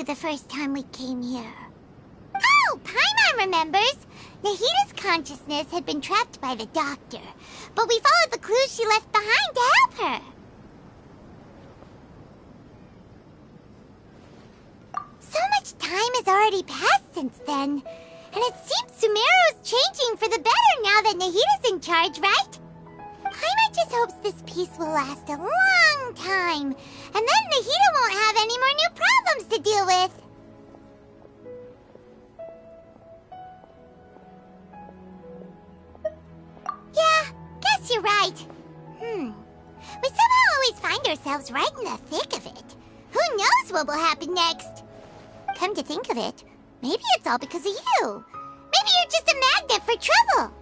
The first time we came here. Oh, Paimon remembers! Nahita's consciousness had been trapped by the doctor, but we followed the clues she left behind to help her. So much time has already passed since then, and it seems Sumeru's changing for the better now that Nahita's in charge, right? Paimon just hopes this peace will last a long time, and then Nahita won't have any more new problems to deal with. Yeah, guess you're right. We somehow always find ourselves right in the thick of it. Who knows what will happen next? Come to think of it, maybe it's all because of you. Maybe you're just a magnet for trouble.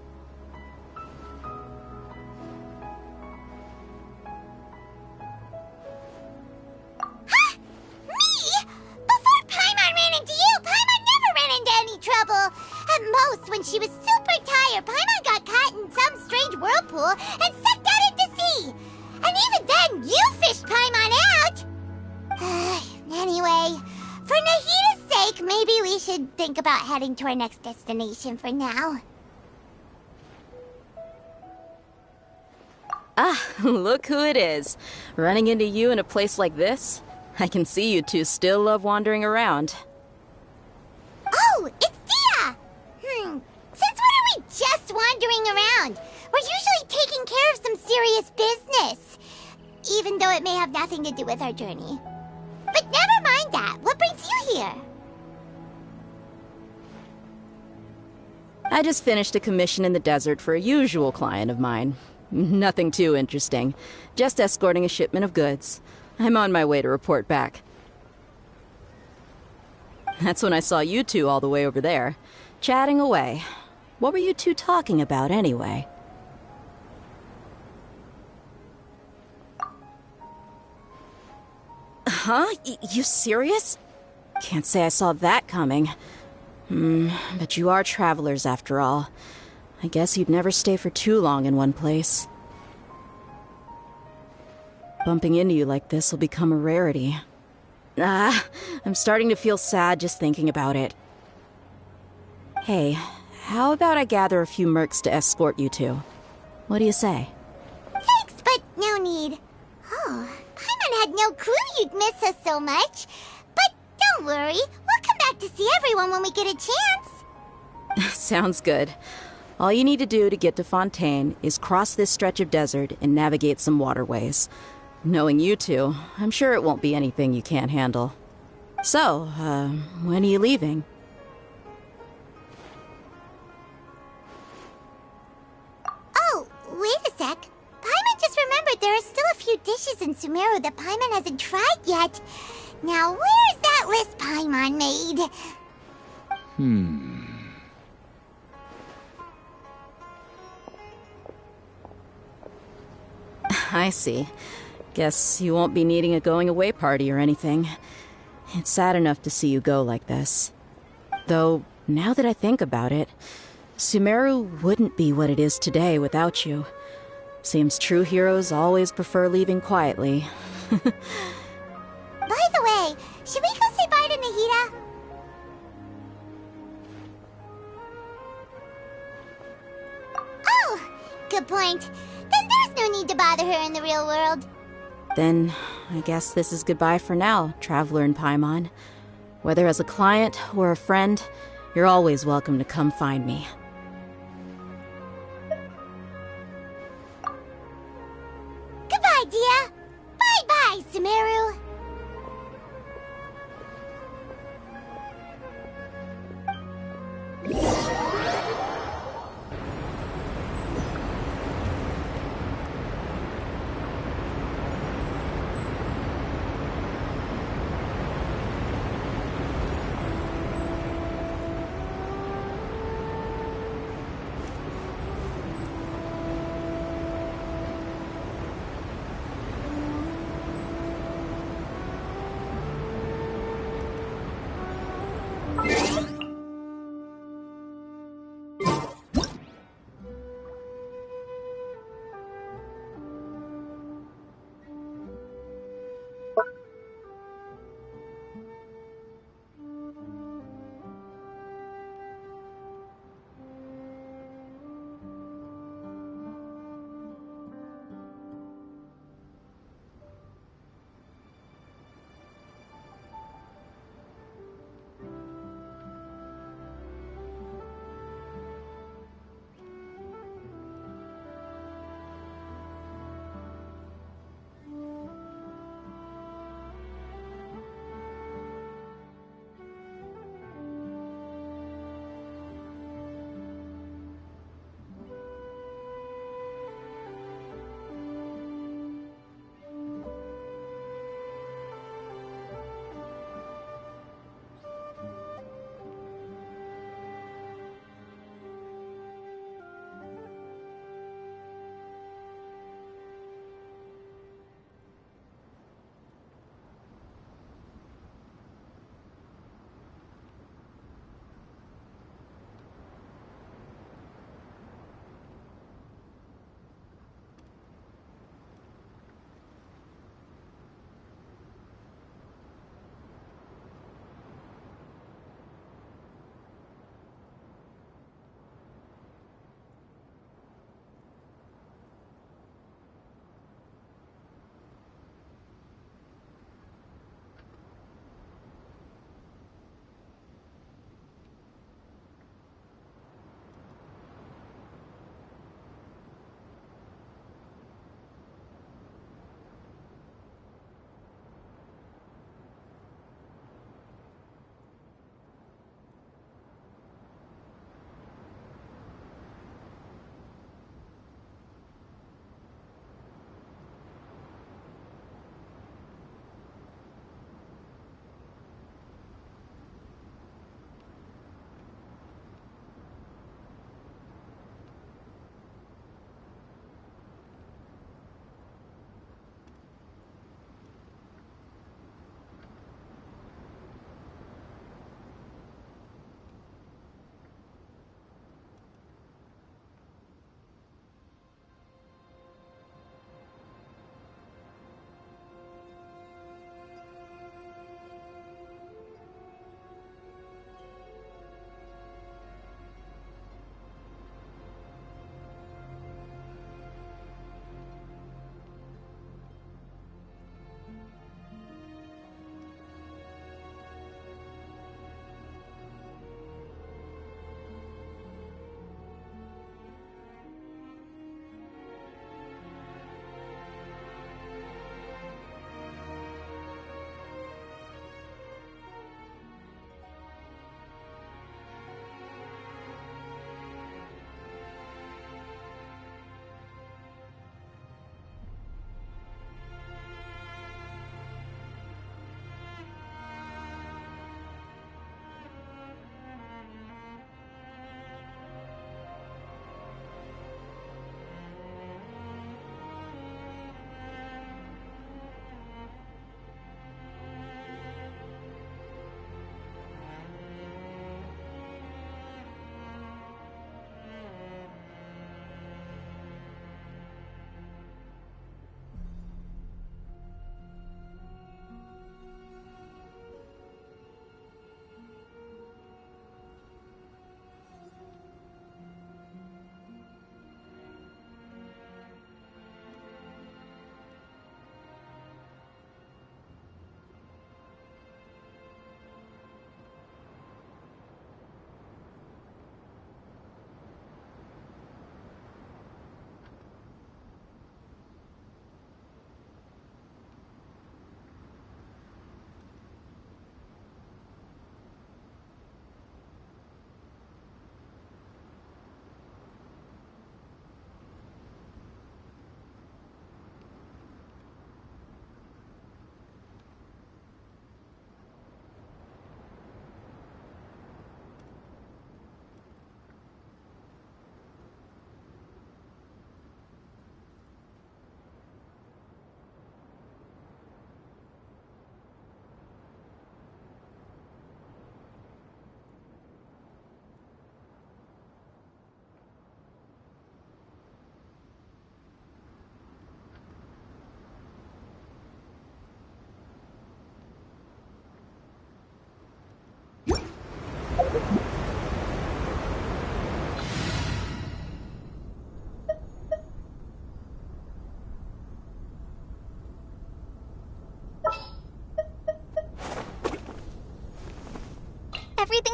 Trouble. At most, when she was super tired, Paimon got caught in some strange whirlpool and sucked out into sea. And even then, you fished Paimon out. Anyway, for Nahita's sake, maybe we should think about heading to our next destination for now. Ah, look who it is. Running into you in a place like this? I can see you two still love wandering around. Oh, it's Dia! Since when are we just wandering around? We're usually taking care of some serious business. Even though it may have nothing to do with our journey. But never mind that. What brings you here? I just finished a commission in the desert for a usual client of mine. Nothing too interesting. Just escorting a shipment of goods. I'm on my way to report back. That's when I saw you two all the way over there, chatting away. What were you two talking about, anyway? Huh? You serious? Can't say I saw that coming. But you are travelers, after all. I guess you'd never stay for too long in one place. Bumping into you like this will become a rarity. I'm starting to feel sad just thinking about it. Hey, how about I gather a few mercs to escort you two? What do you say? Thanks, but no need. Oh, Paimon had no clue you'd miss us so much. But don't worry, we'll come back to see everyone when we get a chance. Sounds good. All you need to do to get to Fontaine is cross this stretch of desert and navigate some waterways. Knowing you two, I'm sure it won't be anything you can't handle. So, when are you leaving? Oh, wait a sec. Paimon just remembered there are still a few dishes in Sumeru that Paimon hasn't tried yet. Now, where's that list Paimon made? I see. Guess you won't be needing a going-away party or anything. It's sad enough to see you go like this. Though, now that I think about it, Sumeru wouldn't be what it is today without you. Seems true heroes always prefer leaving quietly. By the way, should we go say bye to Nahita? Oh, good point. Then there's no need to bother her in the real world. Then, I guess this is goodbye for now, Traveler in Paimon. Whether as a client or a friend, You're always welcome to come find me. Goodbye, dear. Bye-bye, Sumeru.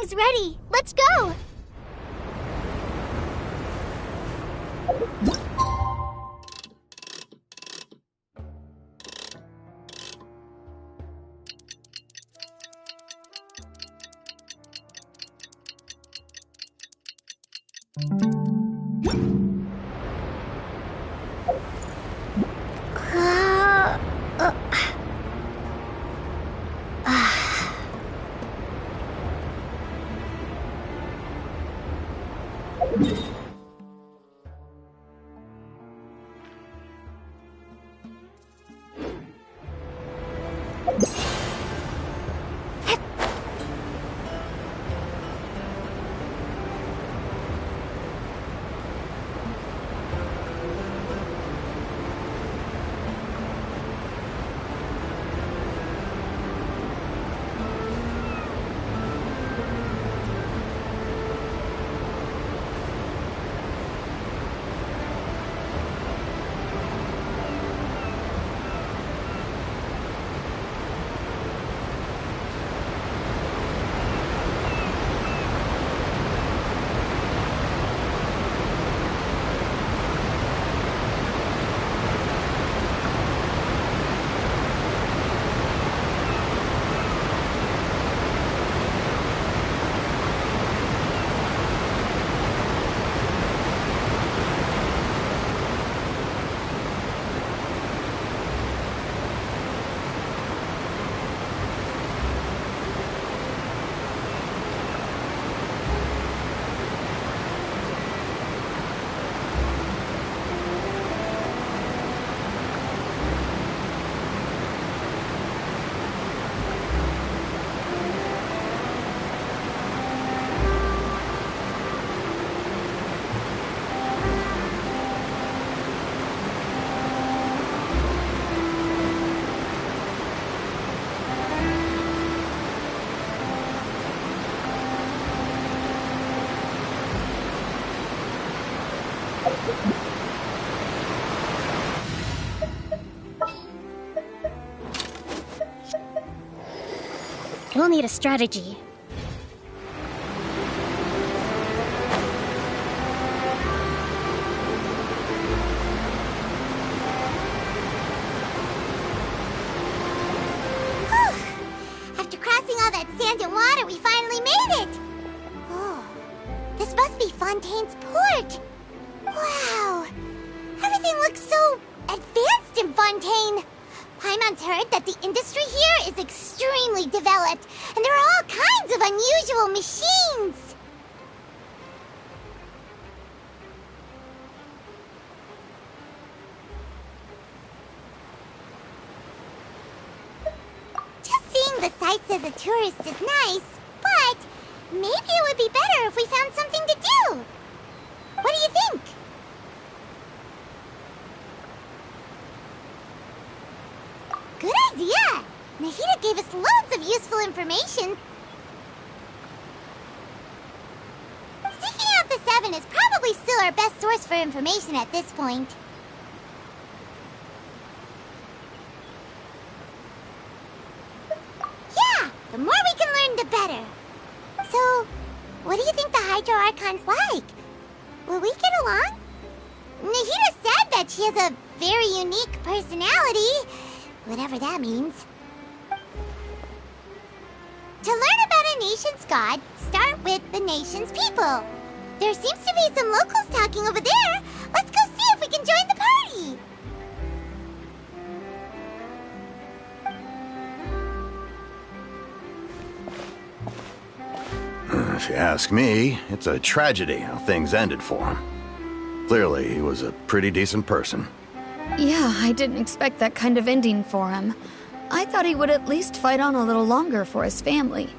Everything's ready. Let's go! We'll need a strategy. After crossing all that sand and water, we finally made it! Oh, this must be Fontaine's port! Wow! Everything looks so advanced in Fontaine! Paimon's heard that the industry here is extremely developed, and there are all kinds of unusual machines! Just seeing the sights as a tourist is nice, but maybe it would be better if we found something to do! What do you think? Good idea! Nahida gave us loads of useful information. Seeking out the Seven is probably still our best source for information at this point. Yeah! The more we can learn, the better. So, what do you think the Hydro Archon's like? Will we get along? Nahida said that she has a very unique personality. Whatever that means. To learn about a nation's god, start with the nation's people. There seems to be some locals talking over there. Let's go see if we can join the party. If you ask me, it's a tragedy how things ended for him. Clearly, he was a pretty decent person. Yeah, I didn't expect that kind of ending for him. I thought he would at least fight on a little longer for his family.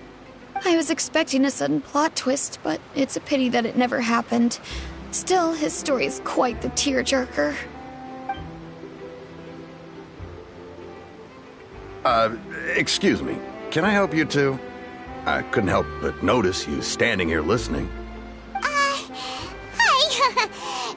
I was expecting a sudden plot twist, but it's a pity that it never happened. Still, his story is quite the tearjerker. Excuse me. Can I help you two? I couldn't help but notice you standing here listening. Hi.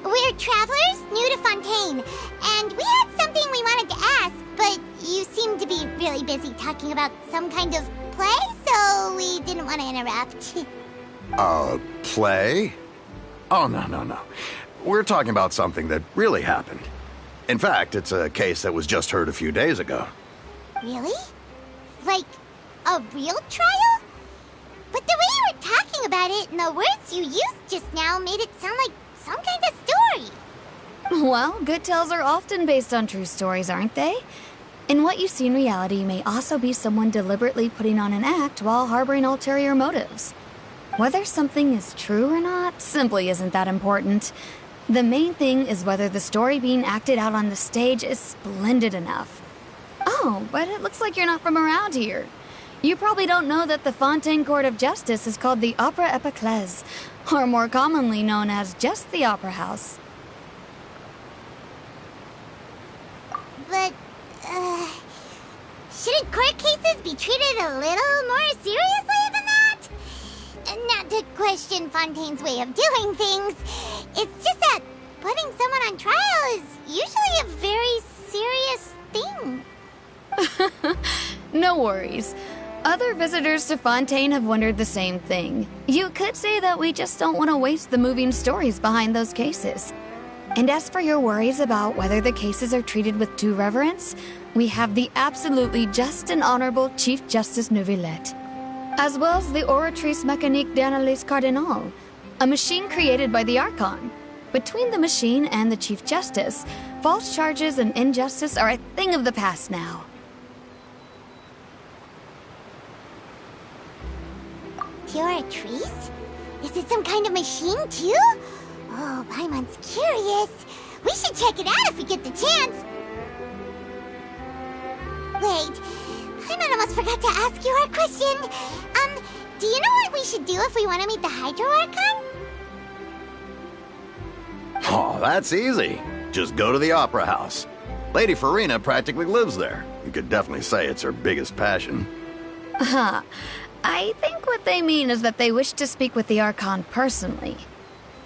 We're travelers new to Fontaine, and we had something we wanted to ask, but you seem to be really busy talking about some kind of play, so we didn't want want to interrupt. Play? Oh, no. We're talking about something that really happened. In fact, it's a case that was just heard a few days ago. Really? Like, a real trial? But the way you were talking about it and the words you used just now made it sound like some kind of story. Well, good tales are often based on true stories, aren't they? And what you see in reality may also be someone deliberately putting on an act while harboring ulterior motives. Whether something is true or not simply isn't that important. The main thing is whether the story being acted out on the stage is splendid enough. Oh, but it looks like you're not from around here. You probably don't know that the Fontaine Court of Justice is called the Opera Epiclese, or more commonly known as just the Opera House. But, shouldn't court cases be treated a little more seriously than that? Not to question Fontaine's way of doing things. It's just that putting someone on trial is usually a very serious thing. No worries. Other visitors to Fontaine have wondered the same thing. You could say that we just don't want to waste the moving stories behind those cases. And as for your worries about whether the cases are treated with due reverence, we have the absolutely just and honorable Chief Justice Neuvillette, as well as the Oratrice Mécanique d'Analyse Cardinal, a machine created by the Archon. Between the machine and the Chief Justice, false charges and injustice are a thing of the past now. Oratrice? Is it some kind of machine, too? Oh, Paimon's curious. We should check it out if we get the chance. Wait, Paimon almost forgot to ask you our question. Do you know what we should do if we want to meet the Hydro Archon? Oh, that's easy. Just go to the Opera House. Lady Farina practically lives there. You could definitely say it's her biggest passion. I think what they mean is that they wish to speak with the Archon personally.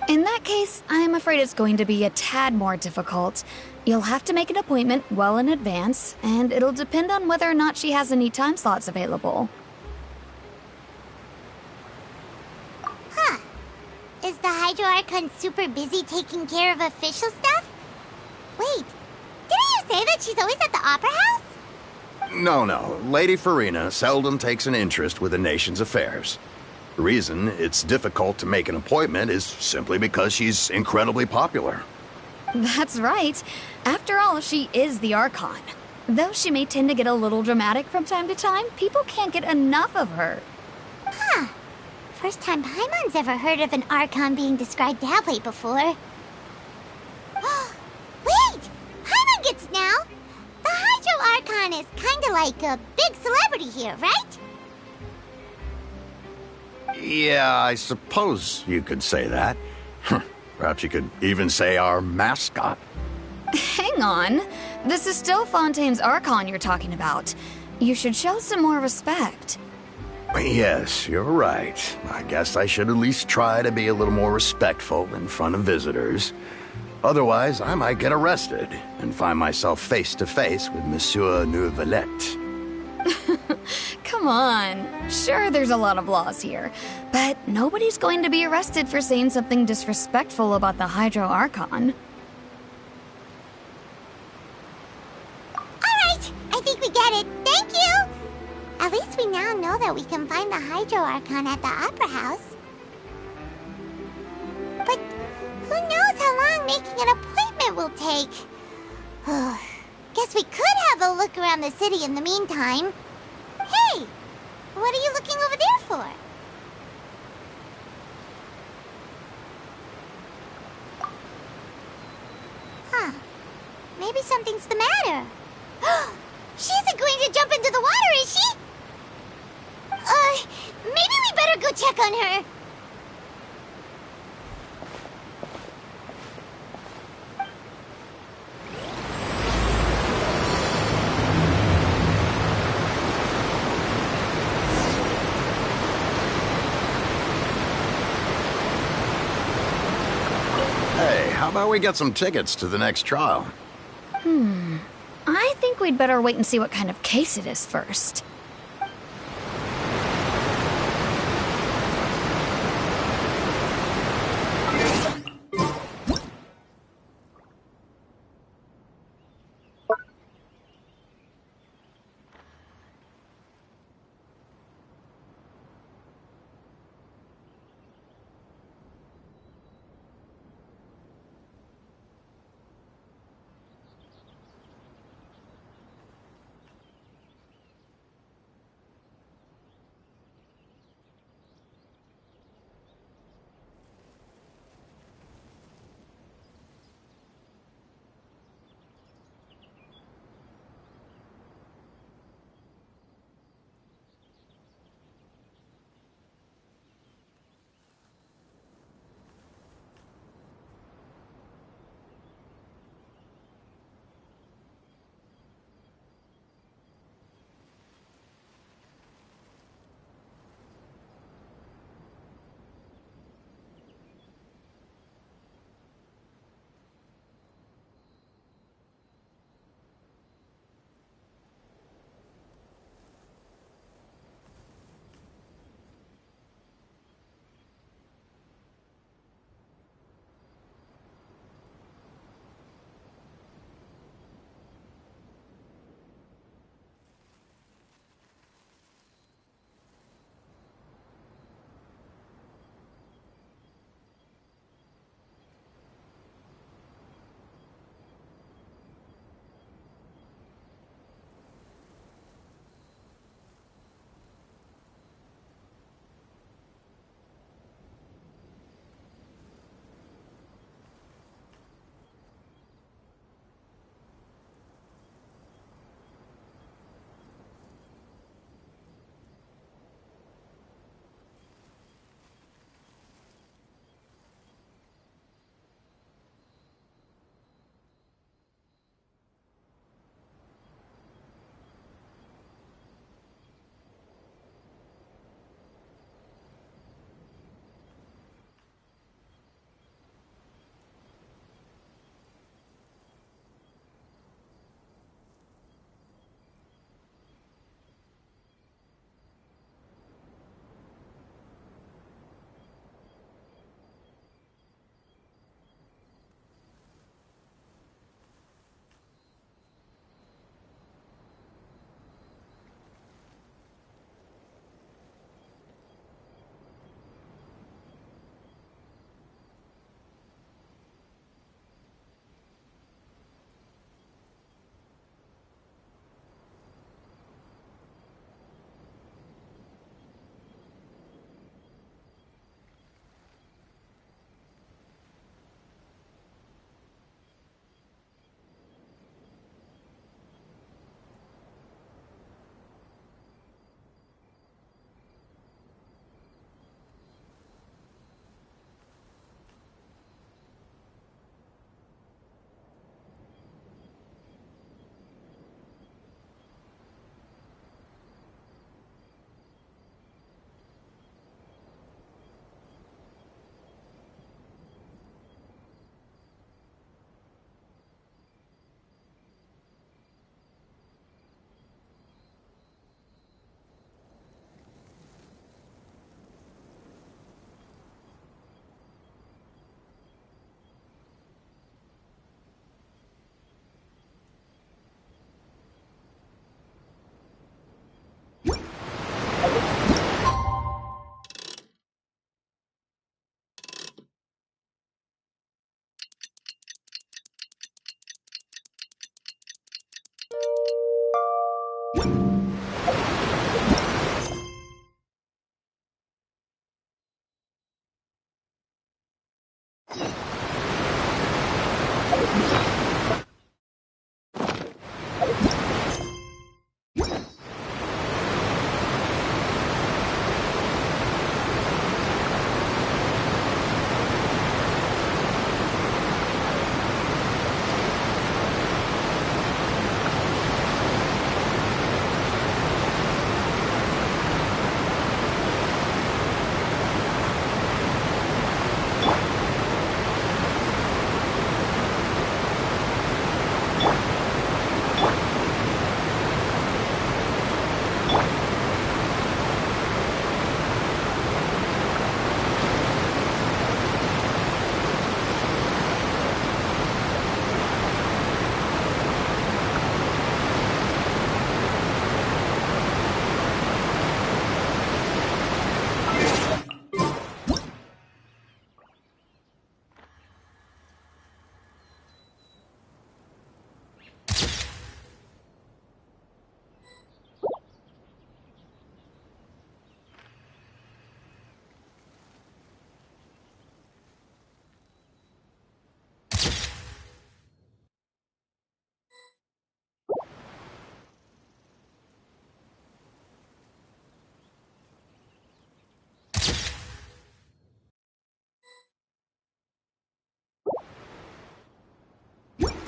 In that case, I'm afraid it's going to be a tad more difficult. You'll have to make an appointment well in advance, and it'll depend on whether or not she has any time slots available. Huh. Is the Hydro Archon super busy taking care of official stuff? Wait, didn't you say that she's always at the Opera House? No. Lady Farina seldom takes an interest with the nation's affairs. The reason it's difficult to make an appointment is simply because she's incredibly popular. That's right. After all, she is the Archon. Though she may tend to get a little dramatic from time to time, people can't get enough of her. Huh. First time Paimon's ever heard of an Archon being described that way before. Wait! Paimon gets now! The Hydro Archon is kinda like a big celebrity here, right? Yeah, I suppose you could say that. Perhaps you could even say our mascot. Hang on. This is still Fontaine's Archon you're talking about. You should show some more respect. Yes, you're right. I guess I should at least try to be a little more respectful in front of visitors. Otherwise, I might get arrested and find myself face to face with Monsieur Neuvillette. Come on. Sure, there's a lot of laws here, but nobody's going to be arrested for saying something disrespectful about the Hydro Archon. Alright, I think we get it. Thank you! At least we now know that we can find the Hydro Archon at the Opera House. But who knows how long making an appointment will take? Guess we could have a look around the city in the meantime. Hey! What are you looking over there for? Huh. Maybe something's the matter. She isn't going to jump into the water, is she? Maybe we better go check on her. Hey, how about we get some tickets to the next trial? I think we'd better wait and see what kind of case it is first.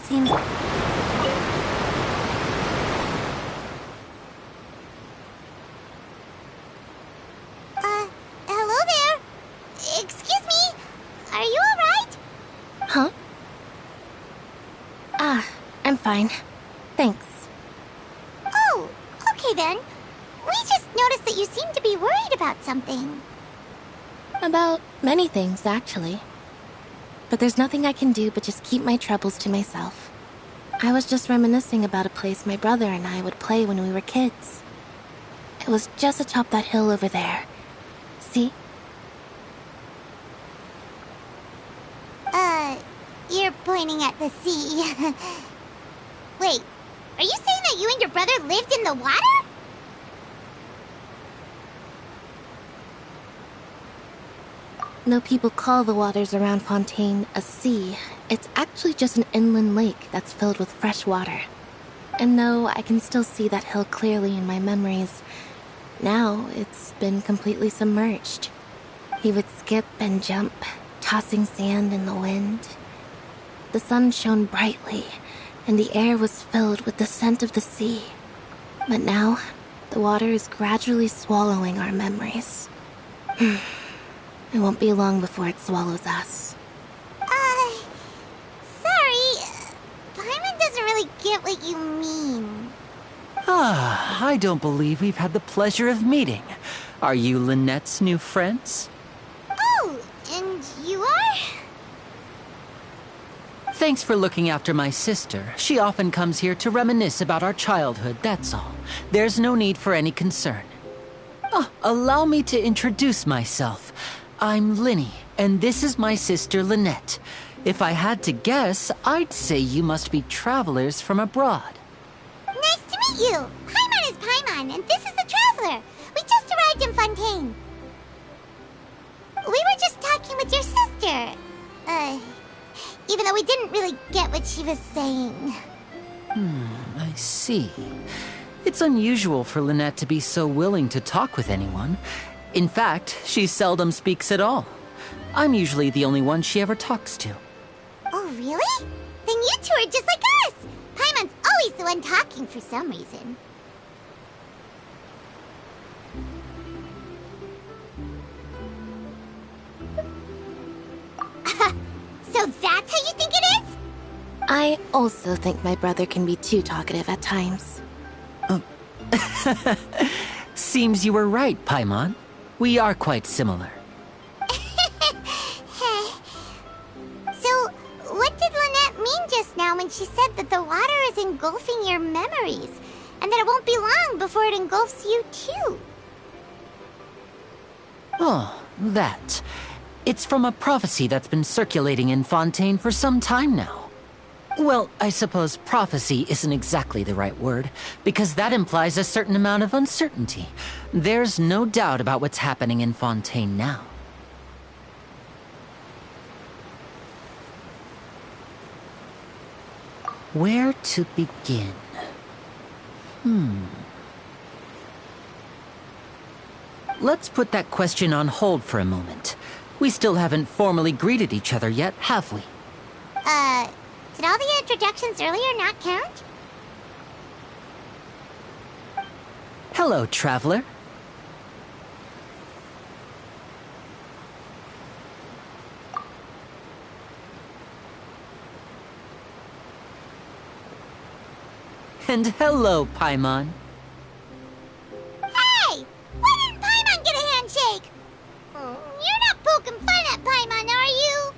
seems... Hello there? Excuse me? Are you alright? Huh? Ah, I'm fine. Thanks. Oh, okay then. We just noticed that you seem to be worried about something. About many things, actually. But there's nothing I can do but just keep my troubles to myself. I was just reminiscing about a place my brother and I would play when we were kids. It was just atop that hill over there. See? You're pointing at the sea. Wait, are you saying that you and your brother lived in the water? Though people call the waters around Fontaine a sea, it's actually just an inland lake that's filled with fresh water. And though I can still see that hill clearly in my memories, now it's been completely submerged. He would skip and jump, tossing sand in the wind. The sun shone brightly, and the air was filled with the scent of the sea. But now, the water is gradually swallowing our memories. It won't be long before it swallows us. Sorry. Paimon doesn't really get what you mean. Ah, I don't believe we've had the pleasure of meeting. Are you Lynette's new friends? Oh, and you are? Thanks for looking after my sister. She often comes here to reminisce about our childhood, that's all. There's no need for any concern. Oh, allow me to introduce myself. I'm Linny, and this is my sister Lynette. If I had to guess, I'd say you must be travelers from abroad. Nice to meet you. Paimon is Paimon, and this is the Traveler. We just arrived in Fontaine. We were just talking with your sister. Even though we didn't really get what she was saying. I see. It's unusual for Lynette to be so willing to talk with anyone. In fact, she seldom speaks at all. I'm usually the only one she ever talks to. Oh, really? Then you two are just like us. Paimon's always the one talking for some reason. So that's how you think it is? I also think my brother can be too talkative at times. Seems you were right, Paimon. We are quite similar. So, what did Lynette mean just now when she said that the water is engulfing your memories, and that it won't be long before it engulfs you too? Oh, that. It's from a prophecy that's been circulating in Fontaine for some time now. Well, I suppose prophecy isn't exactly the right word, because that implies a certain amount of uncertainty. There's no doubt about what's happening in Fontaine now. Where to begin? Let's put that question on hold for a moment. We still haven't formally greeted each other yet, have we? Did all the introductions earlier not count? Hello, traveler. And hello, Paimon. Hey! Why didn't Paimon get a handshake? You're not poking fun at Paimon, are you?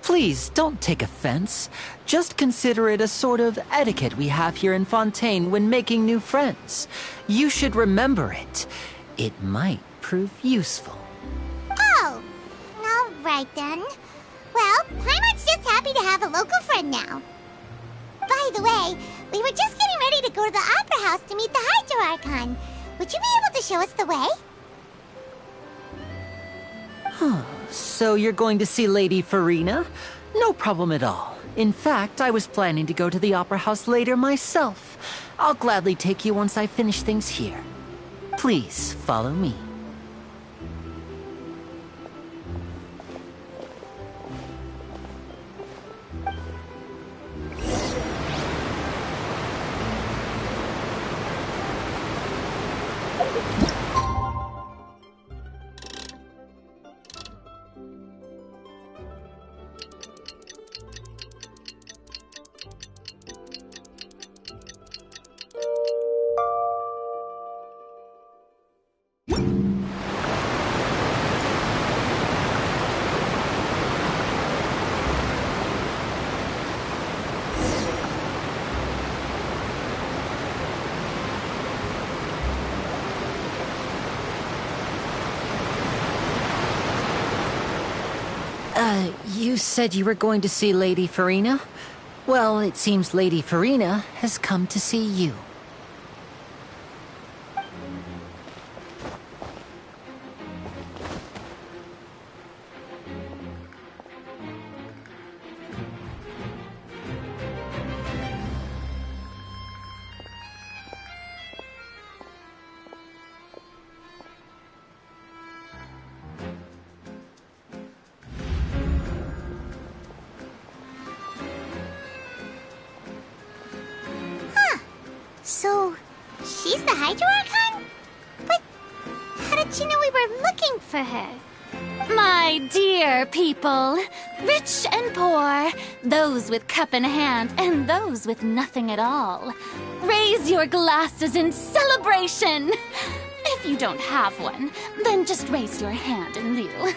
Please, don't take offense. Just consider it a sort of etiquette we have here in Fontaine when making new friends. You should remember it. It might prove useful. Oh, all right then. Well, Paimon's just happy to have a local friend now. By the way, we were just getting ready to go to the Opera House to meet the Hydro Archon. Would you be able to show us the way? So you're going to see Lady Farina? No problem at all. In fact, I was planning to go to the Opera House later myself. I'll gladly take you once I finish things here. Please, follow me. You said you were going to see Lady Farina? Well, it seems Lady Farina has come to see you. So, she's the Hydro Archon? But how did she know we were looking for her? My dear people, rich and poor, those with cup in hand and those with nothing at all, raise your glasses in celebration! If you don't have one, then just raise your hand in lieu.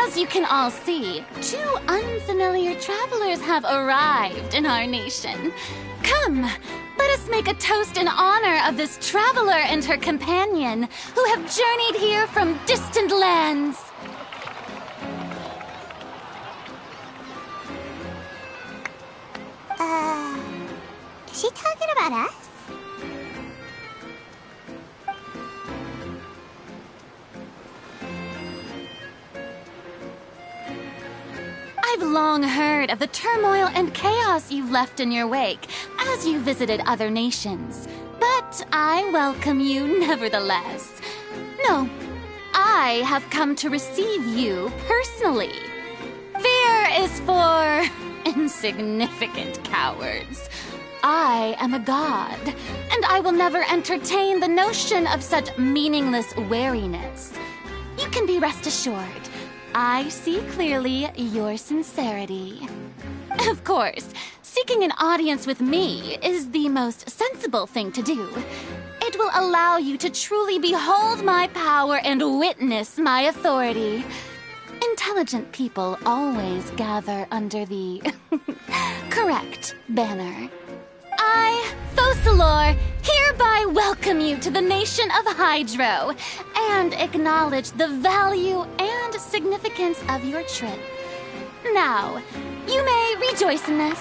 As you can all see, 2 unfamiliar travelers have arrived in our nation. Come, let us make a toast in honor of this traveler and her companion who have journeyed here from distant lands. Is she talking about us? I've long heard of the turmoil and chaos you've left in your wake as you visited other nations. But I welcome you nevertheless. No, I have come to receive you personally. Fear is for insignificant cowards. I am a god, and I will never entertain the notion of such meaningless wariness. You can be rest assured. I see clearly your sincerity. Of course, seeking an audience with me is the most sensible thing to do. It will allow you to truly behold my power and witness my authority. Intelligent people always gather under the correct banner. I, Focalor, hereby welcome you to the nation of Hydro and acknowledge the value and significance of your trip. Now, you may rejoice in this.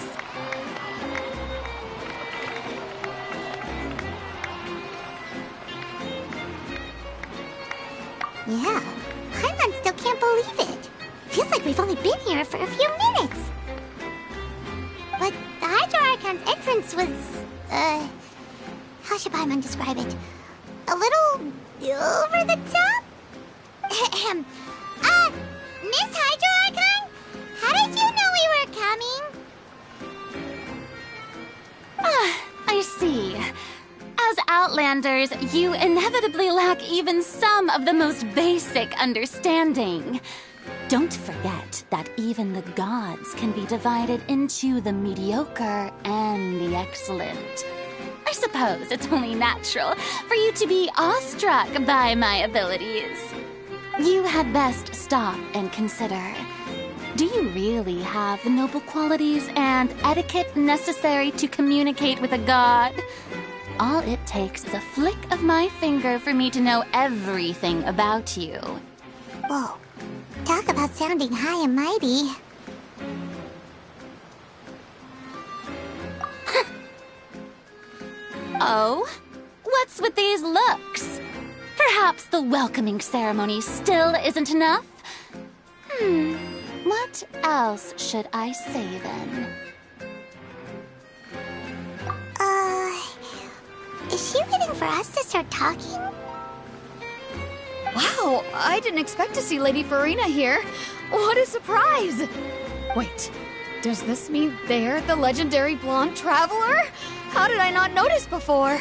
Yeah, Paimon still can't believe it. Feels like we've only been here for a few minutes. But the Hydro Archon's entrance was, how should Paimon describe it? A little over the top? Ahem. Miss Hydro Archon? How did you know we were coming? I see. As Outlanders, you inevitably lack even some of the most basic understanding. Don't forget that even the gods can be divided into the mediocre and the excellent. I suppose it's only natural for you to be awestruck by my abilities. You had best stop and consider. Do you really have the noble qualities and etiquette necessary to communicate with a god? All it takes is a flick of my finger for me to know everything about you. Whoa. Talk about sounding high and mighty. Oh? What's with these looks? Perhaps the welcoming ceremony still isn't enough? What else should I say then? Is she waiting for us to start talking? Wow, I didn't expect to see Lady Farina here. What a surprise! Wait, does this mean they're the legendary blonde traveler? How did I not notice before?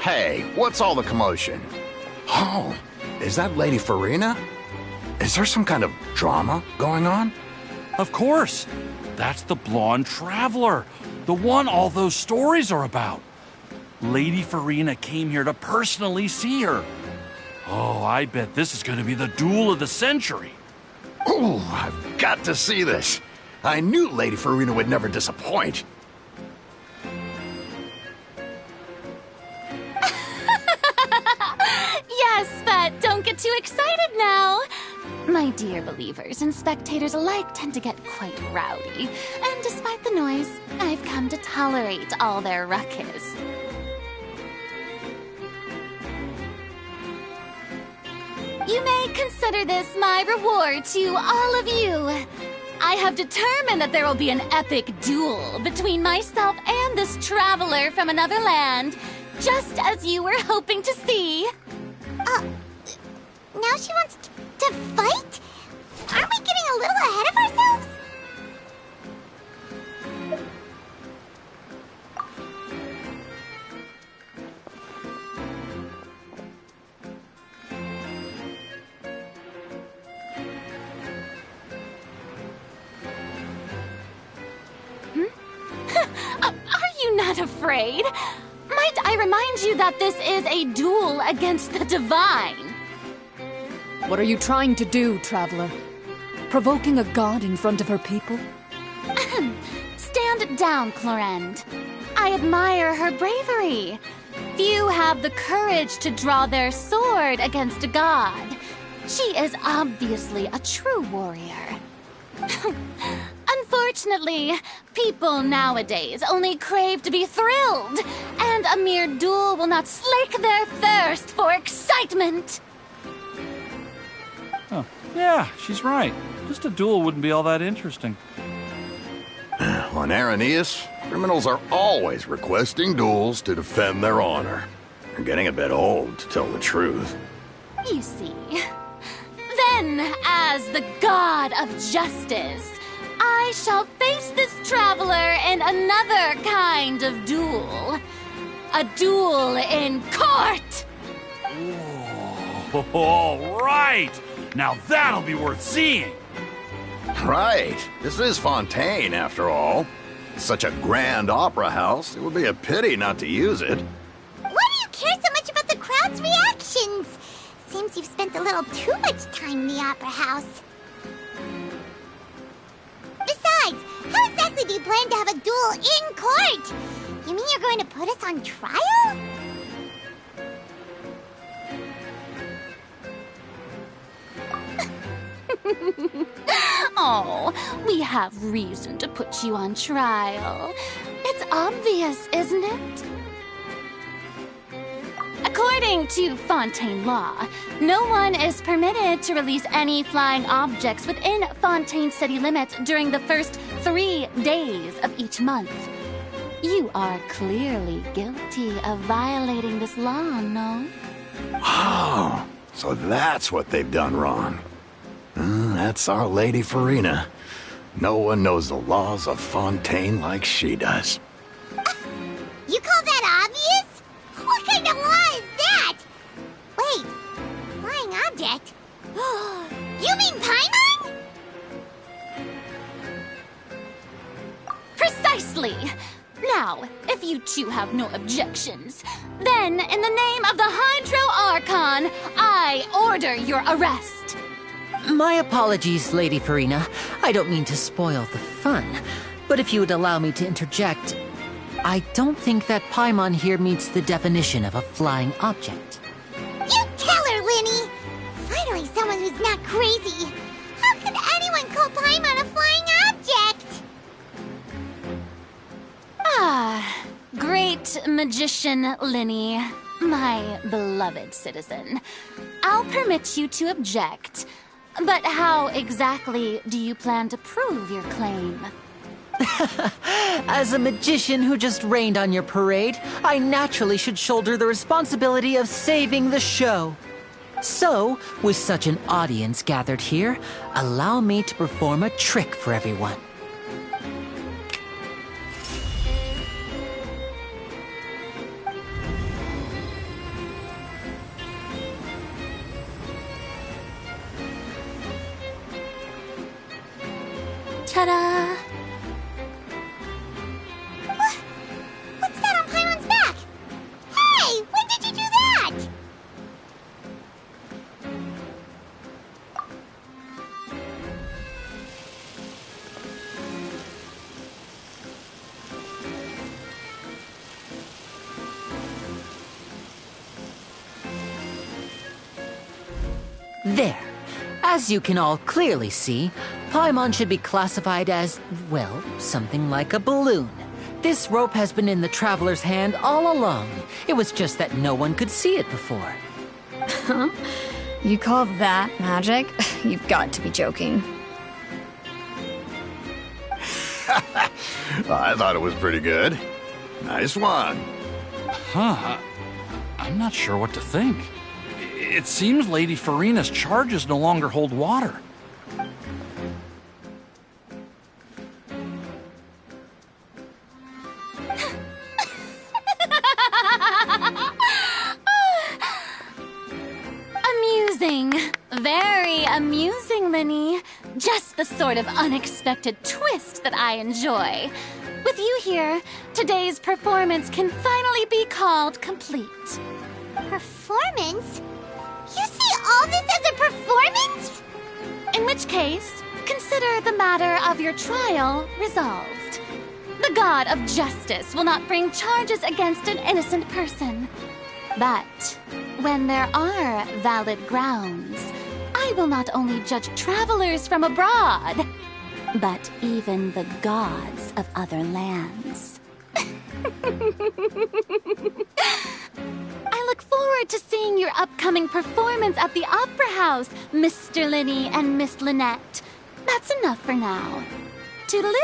Hey, what's all the commotion? Oh, is that Lady Farina? Is there some kind of drama going on? Of course. That's the blonde traveler. The one all those stories are about. Lady Farina came here to personally see her. Oh, I bet this is going to be the duel of the century. Oh, I've got to see this. I knew Lady Farina would never disappoint. don't get too excited now. My dear believers and spectators alike tend to get quite rowdy, and despite the noise, I've come to tolerate all their ruckus. You may consider this my reward to all of you. I have determined that there will be an epic duel between myself and this traveler from another land, just as you were hoping to see. Now she wants to fight? Aren't we getting a little ahead of ourselves? Are you not afraid? Might I remind you that this is a duel against the divine? What are you trying to do, traveler? Provoking a god in front of her people? Stand down, Clorend. I admire her bravery. Few have the courage to draw their sword against a god. She is obviously a true warrior. Unfortunately, people nowadays only crave to be thrilled, and a mere duel will not slake their thirst for excitement. Oh, yeah, she's right. Just a duel wouldn't be all that interesting. On Araneus, criminals are always requesting duels to defend their honor. They're getting a bit old, to tell the truth. You see. Then, as the god of justice, I shall face this traveler in another kind of duel. A duel in court! Oh, all right! Now that'll be worth seeing! Right. This is Fontaine, after all. Such a grand opera house, it would be a pity not to use it. Why do you care so much about the crowd's reactions? Seems you've spent a little too much time in the opera house. Besides, how exactly do you plan to have a duel in court? You mean you're going to put us on trial? Oh, we have reason to put you on trial. It's obvious, isn't it? According to Fontaine law, no one is permitted to release any flying objects within Fontaine city limits during the first 3 days of each month. You are clearly guilty of violating this law, no? Oh, so that's what they've done wrong. That's Our Lady Farina. No one knows the laws of Fontaine like she does. You call that obvious? What kind of law is that? Wait, flying object? You mean Paimon? Precisely! Now, if you two have no objections, then in the name of the Hydro Archon, I order your arrest. My apologies, Lady Farina. I don't mean to spoil the fun, but if you would allow me to interject, I don't think that Paimon here meets the definition of a flying object. You tell her, Linny! Finally someone who's not crazy. How could anyone call Paimon a flying object? Ah, great magician Linny, my beloved citizen. I'll permit you to object, but how exactly do you plan to prove your claim? As a magician who just rained on your parade, I naturally should shoulder the responsibility of saving the show. So, with such an audience gathered here, allow me to perform a trick for everyone. Ta-da! What's that on Paimon's back? Hey, when did you do that? There. As you can all clearly see, Paimon should be classified as, well, something like a balloon. This rope has been in the Traveler's hand all along. It was just that no one could see it before. Huh? You call that magic? You've got to be joking. I thought it was pretty good. Nice one. Huh. I'm not sure what to think. It seems Lady Farina's charges no longer hold water. Amusing. Very amusing, Linny. Just the sort of unexpected twist that I enjoy. With you here, today's performance can finally be called complete. Performance? You see all this as a performance? In which case, consider the matter of your trial resolved. The god of justice will not bring charges against an innocent person. But when there are valid grounds, I will not only judge travelers from abroad, but even the gods of other lands. I look forward to seeing your upcoming performance at the Opera House, Mr. Linny and Miss Lynette. That's enough for now. Toodaloo!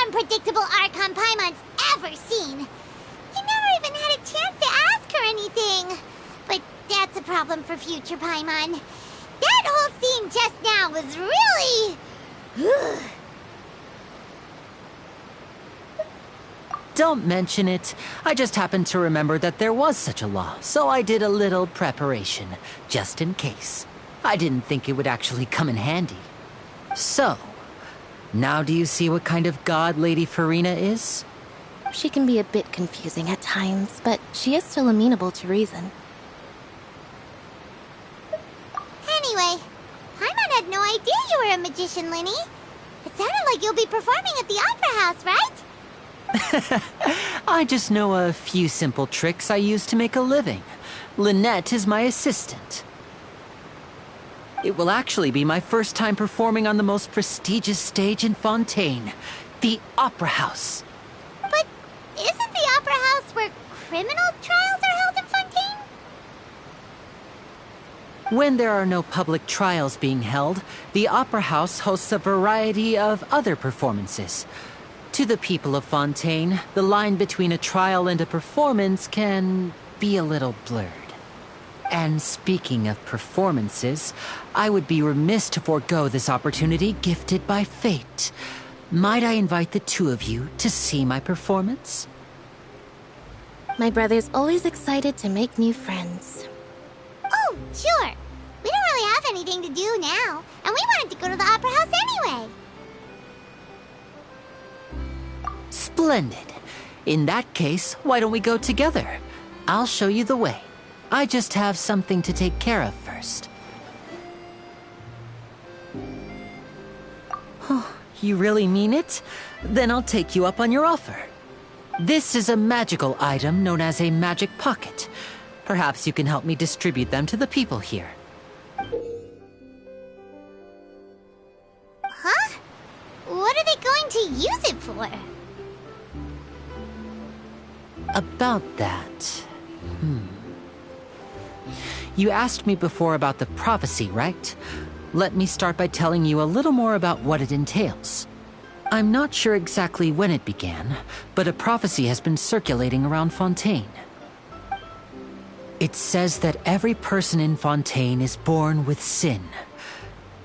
Unpredictable Archon Paimon's ever seen. You never even had a chance to ask her anything. But that's a problem for future Paimon. That whole scene just now was really... Don't mention it. I just happened to remember that there was such a law, so I did a little preparation, just in case. I didn't think it would actually come in handy. So... now do you see what kind of god Lady Farina is? She can be a bit confusing at times, but she is still amenable to reason. Anyway, Paimon had no idea you were a magician, Linny. It sounded like you'll be performing at the Opera House, right? I just know a few simple tricks I use to make a living. Lynette is my assistant. It will actually be my first time performing on the most prestigious stage in Fontaine, the Opera House. But isn't the Opera House where criminal trials are held in Fontaine? When there are no public trials being held, the Opera House hosts a variety of other performances. To the people of Fontaine, the line between a trial and a performance can be a little blurred. And speaking of performances, I would be remiss to forego this opportunity gifted by fate. Might I invite the two of you to see my performance? My brother's always excited to make new friends. Oh, sure. We don't really have anything to do now, and we wanted to go to the Opera House anyway. Splendid. In that case, why don't we go together? I'll show you the way. I just have something to take care of first. Oh, you really mean it? Then I'll take you up on your offer. This is a magical item known as a magic pocket. Perhaps you can help me distribute them to the people here. Huh? What are they going to use it for? About that... You asked me before about the prophecy, right? Let me start by telling you a little more about what it entails. I'm not sure exactly when it began, but a prophecy has been circulating around Fontaine. It says that every person in Fontaine is born with sin.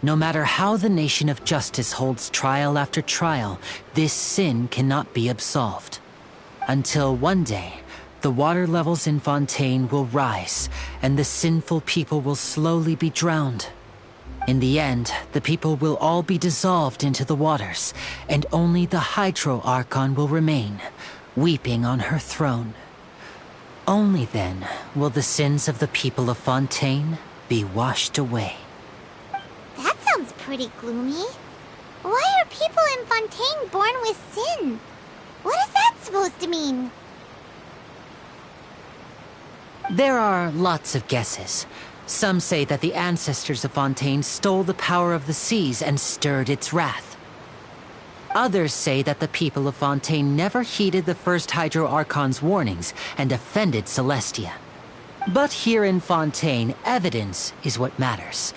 No matter how the nation of justice holds trial after trial, this sin cannot be absolved. Until one day, the water levels in Fontaine will rise, and the sinful people will slowly be drowned. In the end, the people will all be dissolved into the waters, and only the Hydro Archon will remain, weeping on her throne. Only then will the sins of the people of Fontaine be washed away. That sounds pretty gloomy. Why are people in Fontaine born with sin? What is that supposed to mean? There are lots of guesses. Some say that the ancestors of Fontaine stole the power of the seas and stirred its wrath. Others say that the people of Fontaine never heeded the first Hydro Archon's warnings and offended Celestia. But here in Fontaine, evidence is what matters.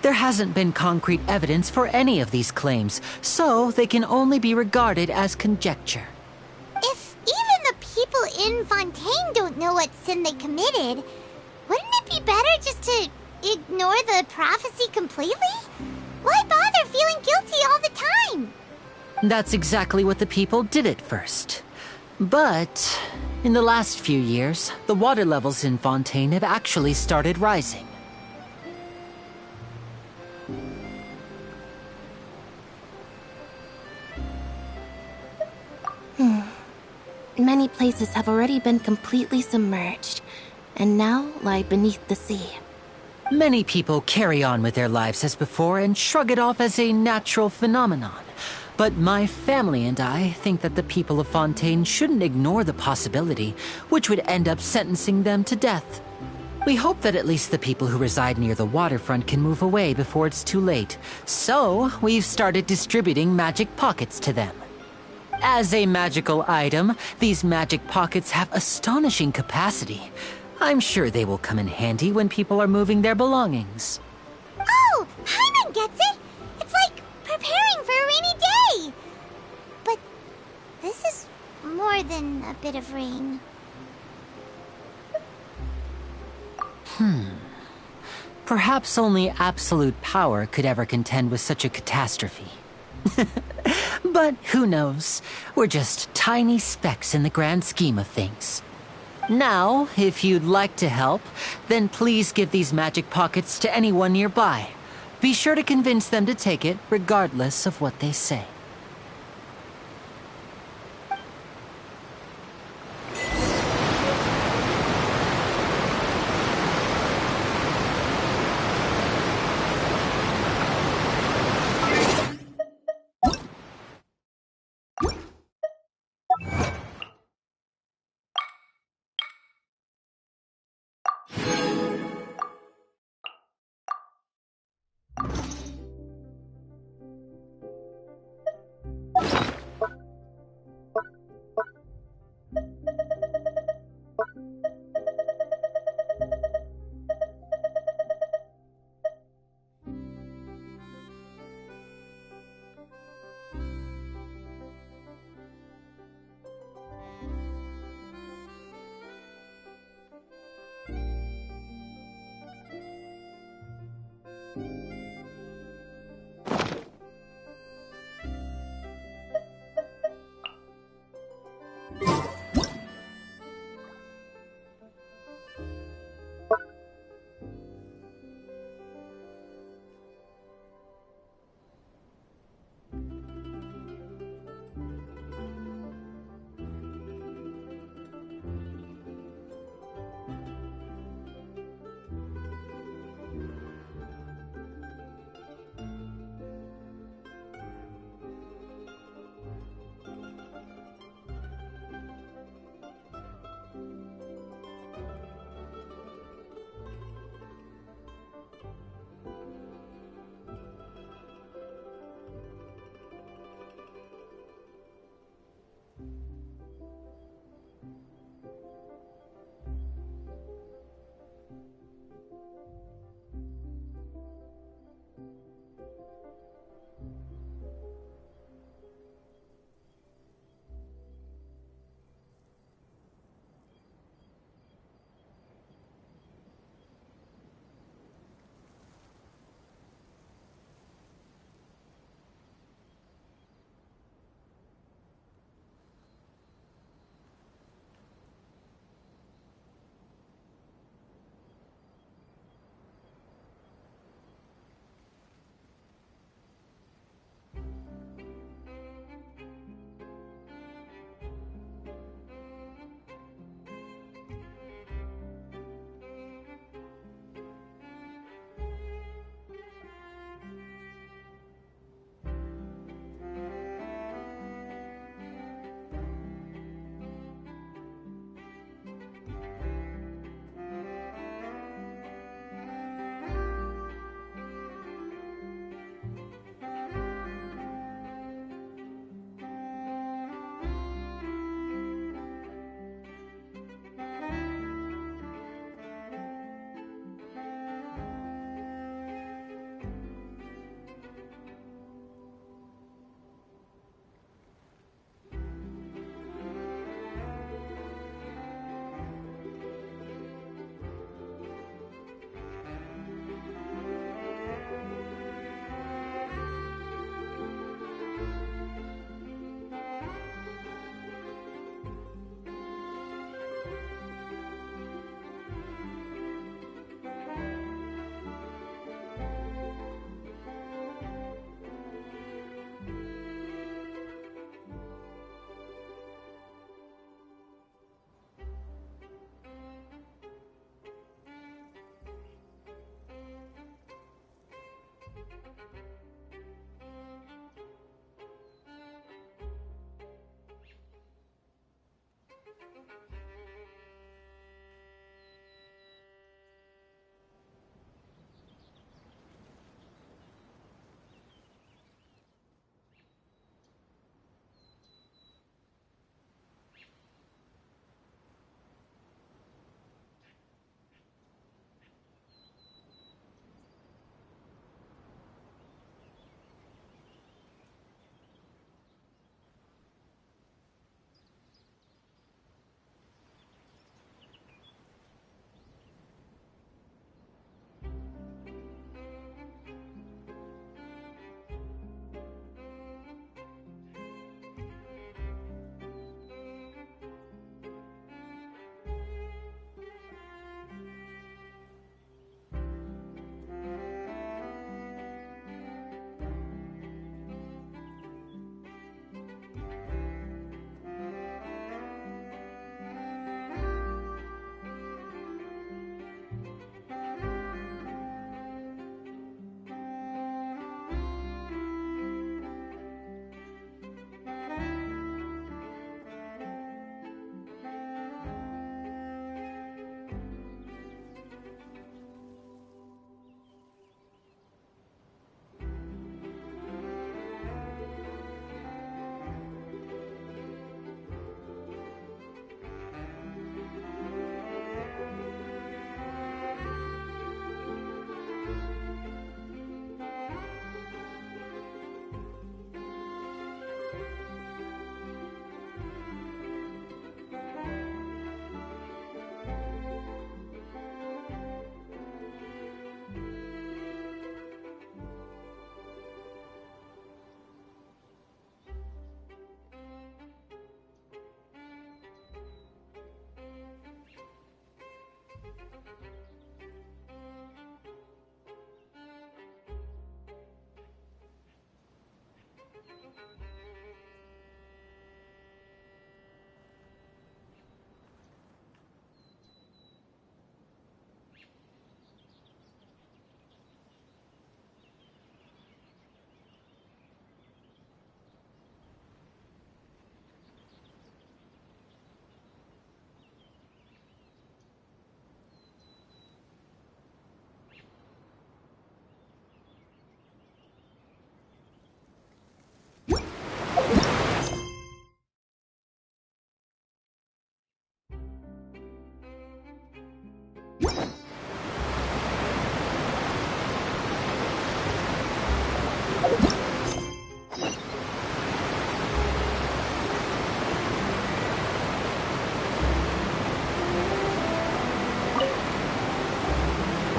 There hasn't been concrete evidence for any of these claims, so they can only be regarded as conjecture. If even the people in Fontaine don't know what sin they committed, wouldn't it be better just to ignore the prophecy completely? Why bother feeling guilty all the time? That's exactly what the people did at first. But in the last few years, the water levels in Fontaine have actually started rising. Many places have already been completely submerged, and now lie beneath the sea. Many people carry on with their lives as before and shrug it off as a natural phenomenon. But my family and I think that the people of Fontaine shouldn't ignore the possibility, which would end up sentencing them to death. We hope that at least the people who reside near the waterfront can move away before it's too late. So, we've started distributing magic pockets to them. As a magical item, these magic pockets have astonishing capacity. I'm sure they will come in handy when people are moving their belongings. Oh, Paimon gets it! It's like preparing for a rainy day! But this is more than a bit of rain. Perhaps only absolute power could ever contend with such a catastrophe. But who knows? We're just tiny specks in the grand scheme of things. Now, if you'd like to help, then please give these magic pockets to anyone nearby. Be sure to convince them to take it, regardless of what they say.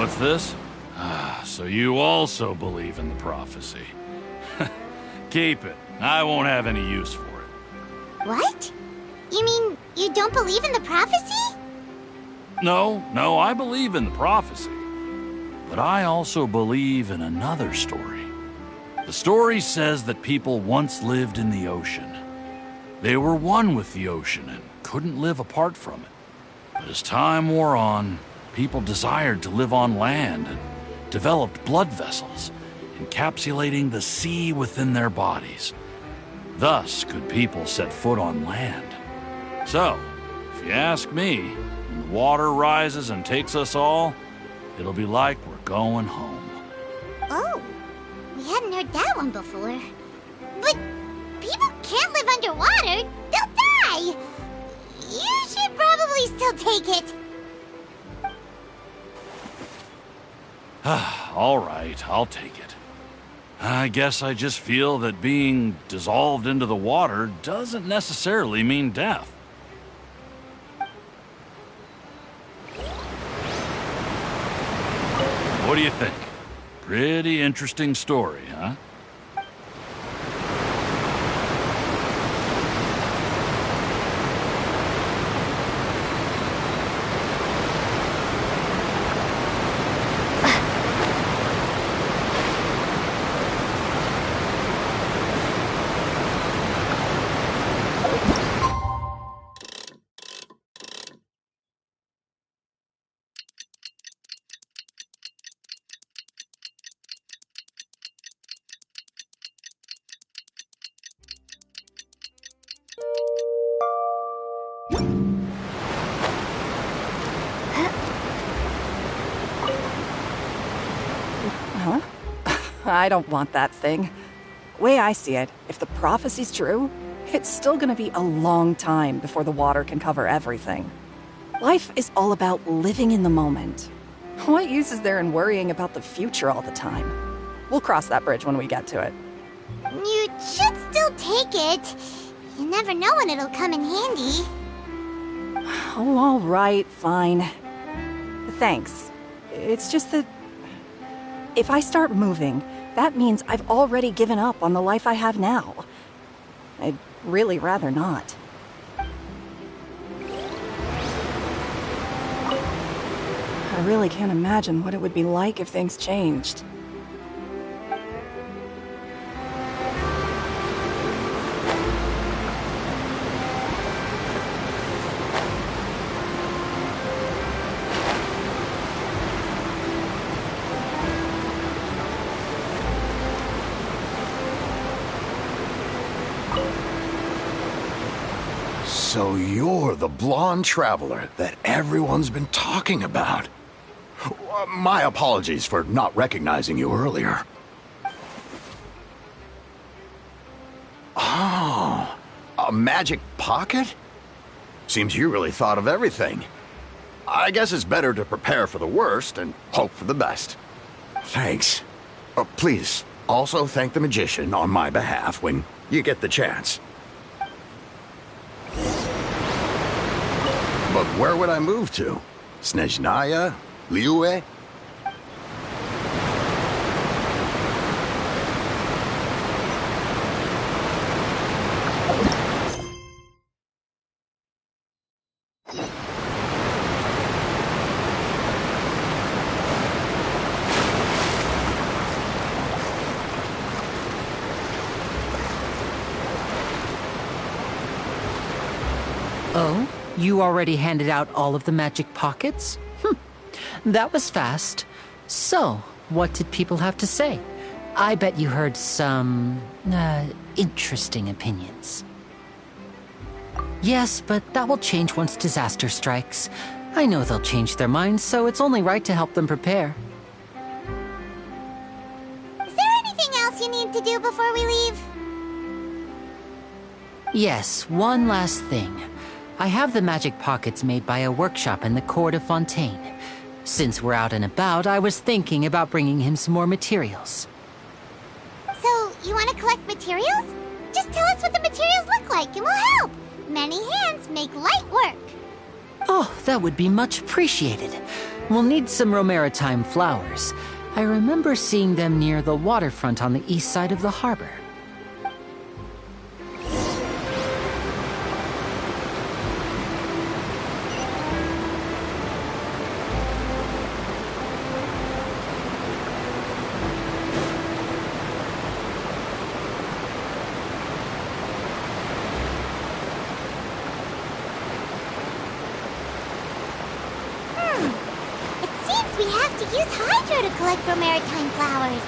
What's this? Ah, so you also believe in the prophecy. Keep it. I won't have any use for it. What? You mean you don't believe in the prophecy? No, I believe in the prophecy. But I also believe in another story. The story says that people once lived in the ocean. They were one with the ocean and couldn't live apart from it. But as time wore on, people desired to live on land and developed blood vessels, encapsulating the sea within their bodies. Thus could people set foot on land. So, if you ask me, when the water rises and takes us all, it'll be like we're going home. Oh, we hadn't heard that one before. But people can't live underwater. They'll die. You should probably still take it. All right, I'll take it. I guess I just feel that being dissolved into the water doesn't necessarily mean death. What do you think? Pretty interesting story, huh? I don't want that thing. Way I see it, if the prophecy's true, it's still gonna be a long time before the water can cover everything. Life is all about living in the moment. What use is there in worrying about the future all the time? We'll cross that bridge when we get to it. You should still take it. You never know when it'll come in handy. Oh, all right, fine. Thanks. It's just that if I start moving, that means I've already given up on the life I have now. I'd really rather not. I really can't imagine what it would be like if things changed. So you're the blonde traveler that everyone's been talking about. My apologies for not recognizing you earlier. Oh, a magic pocket? Seems you really thought of everything. I guess it's better to prepare for the worst and hope for the best. Thanks. Please, also thank the magician on my behalf when you get the chance. But where would I move to? Snezhnaya? Liyue? Oh? You already handed out all of the magic pockets? That was fast. So, what did people have to say? I bet you heard some, interesting opinions. Yes, but that will change once disaster strikes. I know they'll change their minds, so it's only right to help them prepare. Is there anything else you need to do before we leave? Yes, one last thing. I have the magic pockets made by a workshop in the court of Fontaine. Since we're out and about, I was thinking about bringing him some more materials. So, you want to collect materials? Just tell us what the materials look like and we'll help. Many hands make light work. Oh, that would be much appreciated. We'll need some Romaritime flowers. I remember seeing them near the waterfront on the east side of the harbor. We have to use Hydro to collect Romaritime flowers.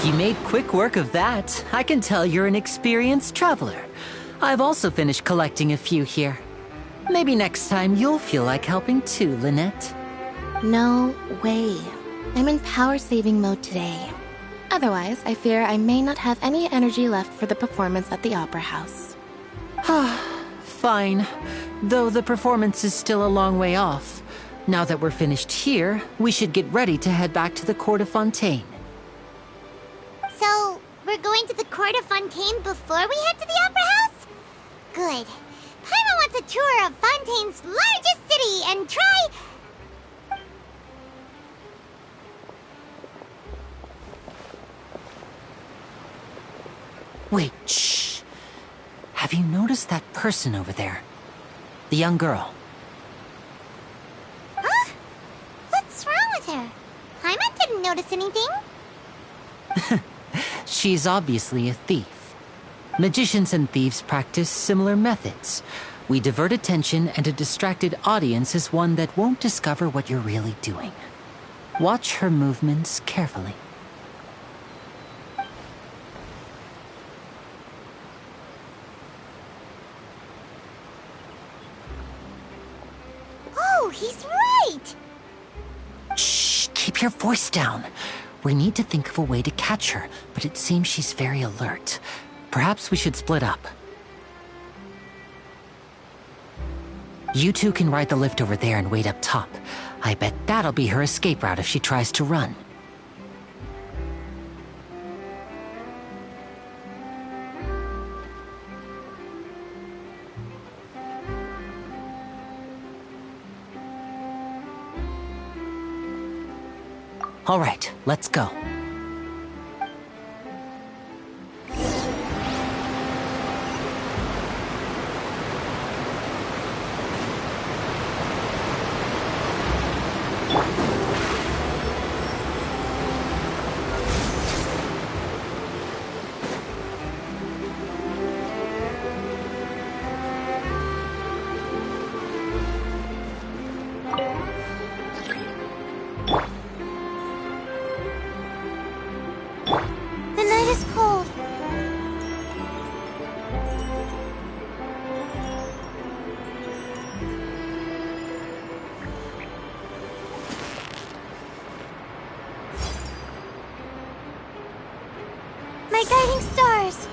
You made quick work of that. I can tell you're an experienced traveler. I've also finished collecting a few here. Maybe next time you'll feel like helping too, Lynette. No way. I'm in power-saving mode today. Otherwise, I fear I may not have any energy left for the performance at the Opera House. Fine. Though the performance is still a long way off. Now that we're finished here, we should get ready to head back to the Court of Fontaine. So, we're going to the Court of Fontaine before we head to the Opera House? Good. Paimon wants a tour of Fontaine's largest city and try... Wait, shh. Have you noticed that person over there? The young girl. Huh? What's wrong with her? Paimon didn't notice anything. She's obviously a thief. Magicians and thieves practice similar methods. We divert attention, and a distracted audience is one that won't discover what you're really doing. Watch her movements carefully. Oh, he's right! Shh, keep your voice down. We need to think of a way to catch her, but it seems she's very alert. Perhaps we should split up. You two can ride the lift over there and wait up top. I bet that'll be her escape route if she tries to run. All right, let's go. The night is cold. My guiding stars.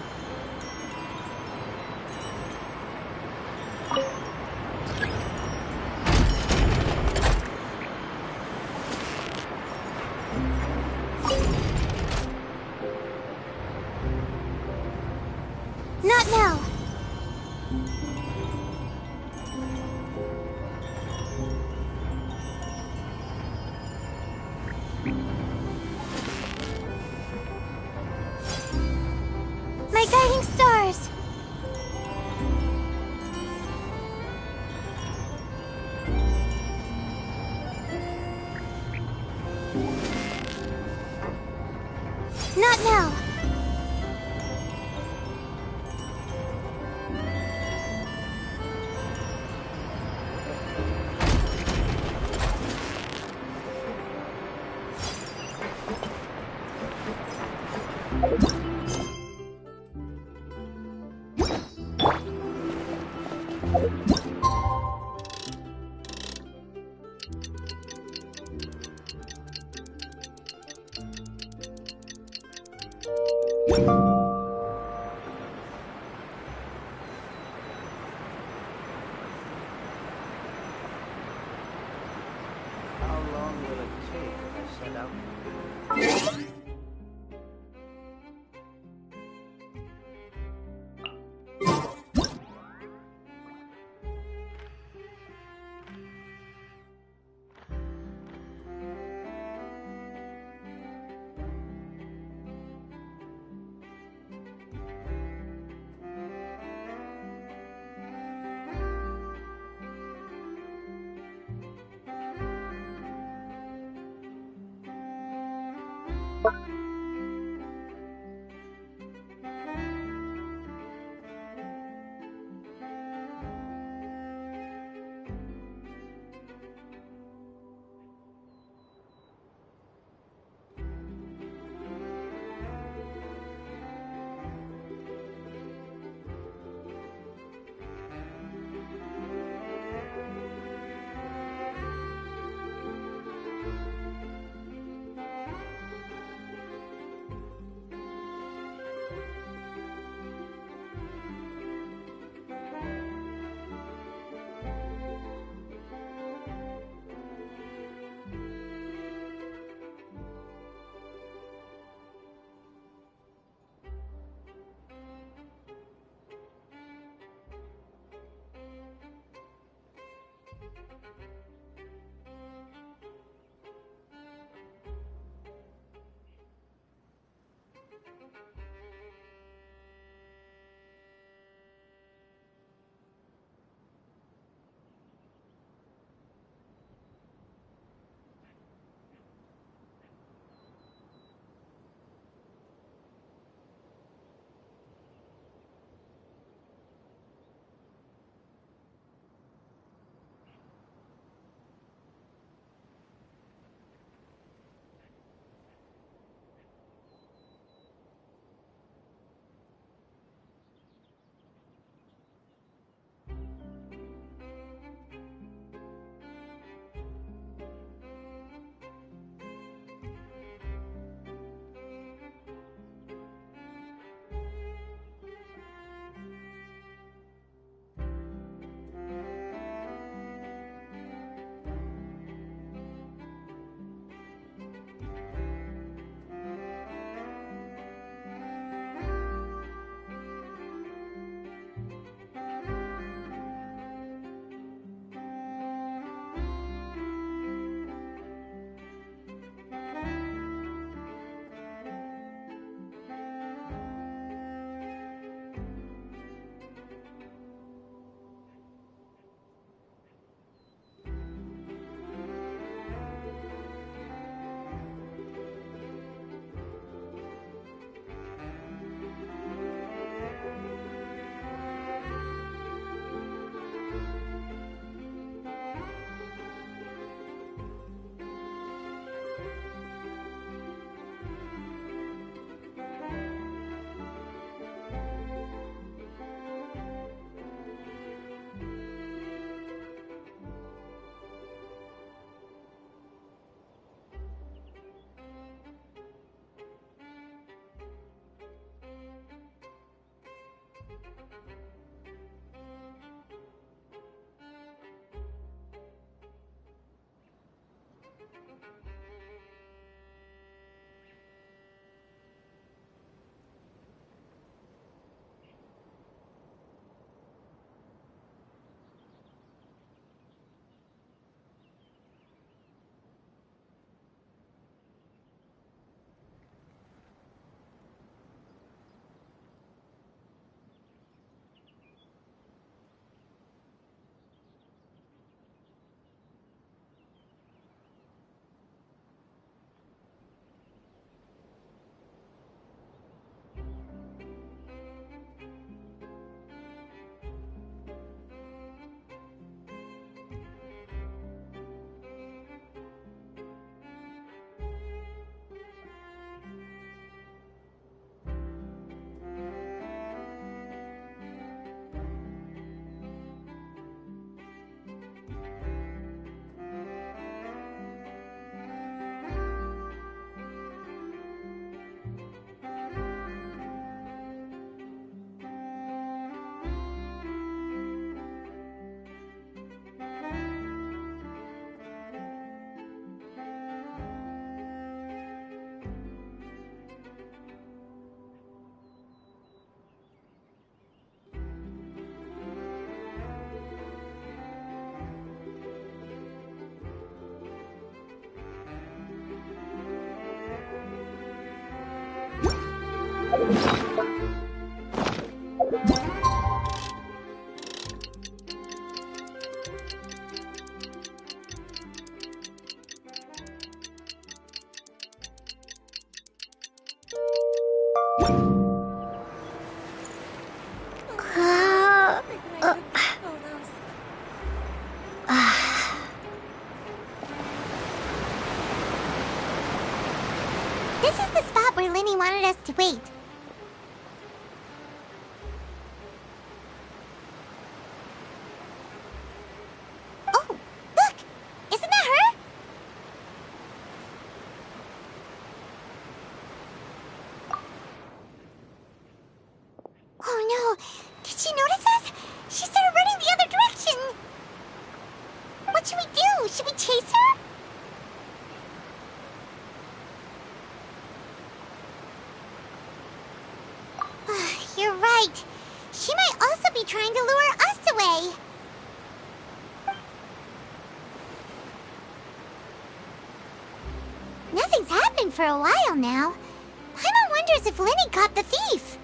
Not now. My guiding stars. Not now. How long will it take to set out? This is the spot where Linny wanted us to wait. Oh, look! Isn't that her? Oh no! Did she notice us? She started running the other direction! What should we do? Should we chase her? You're right. She might also be trying to lure us away. Nothing's happened for a while now. Paimon wonders if Linny caught the thief.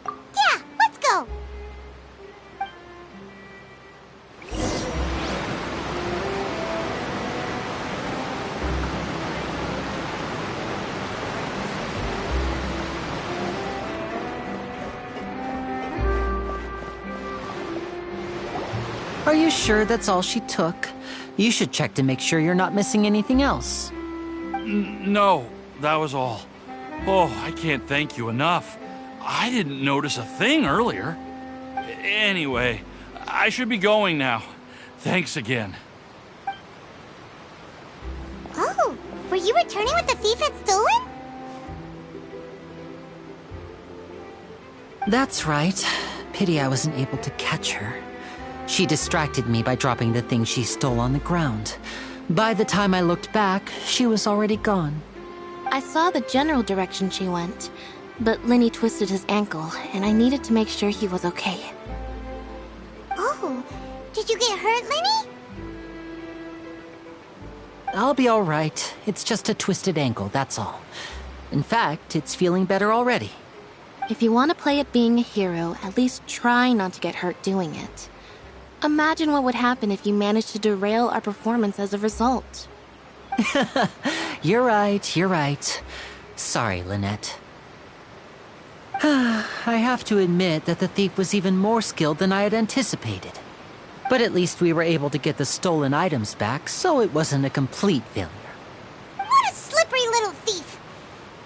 Yeah, let's go. Are you sure that's all she took? You should check to make sure you're not missing anything else. No, that was all. Oh, I can't thank you enough. I didn't notice a thing earlier. Anyway, I should be going now. Thanks again. Oh, were you returning what the thief had stolen? That's right. Pity I wasn't able to catch her. She distracted me by dropping the thing she stole on the ground. By the time I looked back, she was already gone. I saw the general direction she went, but Linny twisted his ankle, and I needed to make sure he was okay. Oh, did you get hurt, Linny? I'll be all right. It's just a twisted ankle, that's all. In fact, it's feeling better already. If you want to play at being a hero, at least try not to get hurt doing it. Imagine what would happen if you managed to derail our performance as a result. You're right. Sorry, Lynette. I have to admit that the thief was even more skilled than I had anticipated. But at least we were able to get the stolen items back, so it wasn't a complete failure. What a slippery little thief!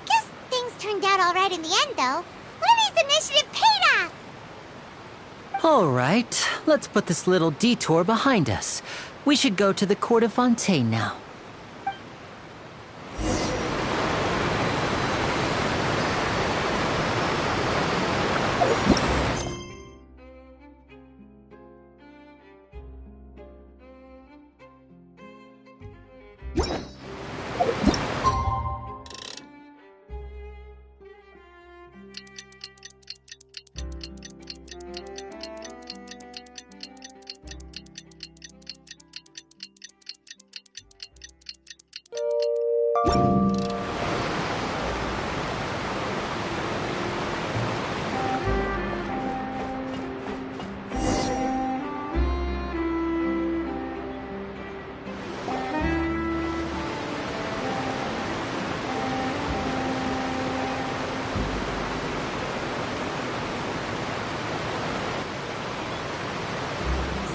Guess things turned out all right in the end, though. Linny's initiative paid off! All right, let's put this little detour behind us. We should go to the Court of Fontaine now.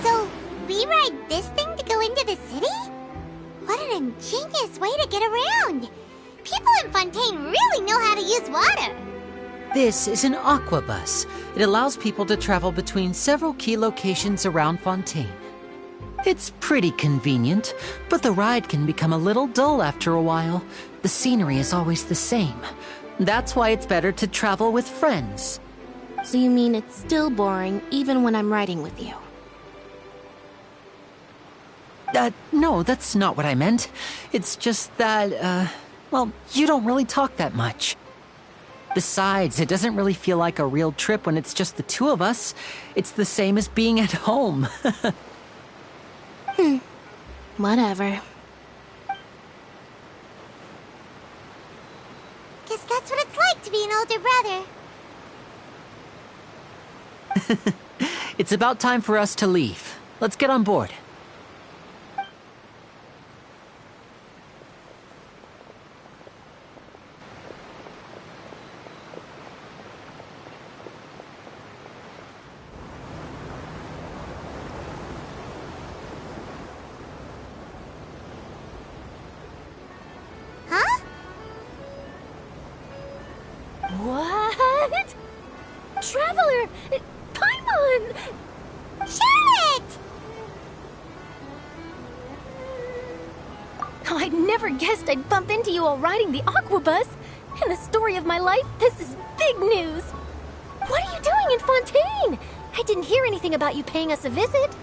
So, we ride this thing to go into the city? What an ingenious way to get around! People in Fontaine really know how to use water! This is an aquabus. It allows people to travel between several key locations around Fontaine. It's pretty convenient, but the ride can become a little dull after a while. The scenery is always the same. That's why it's better to travel with friends. So you mean it's still boring even when I'm riding with you? No, that's not what I meant. It's just that, well, you don't really talk that much. Besides, it doesn't really feel like a real trip when it's just the two of us. It's the same as being at home. Whatever. guess that's what it's like to be an older brother. It's about time for us to leave. Let's get on board. Huh? What? Traveler! Paimon! Charlotte! Oh, I'd never guessed I'd bump into you while riding the Aquabus. In the story of my life, this is big news. What are you doing in Fontaine? I didn't hear anything about you paying us a visit.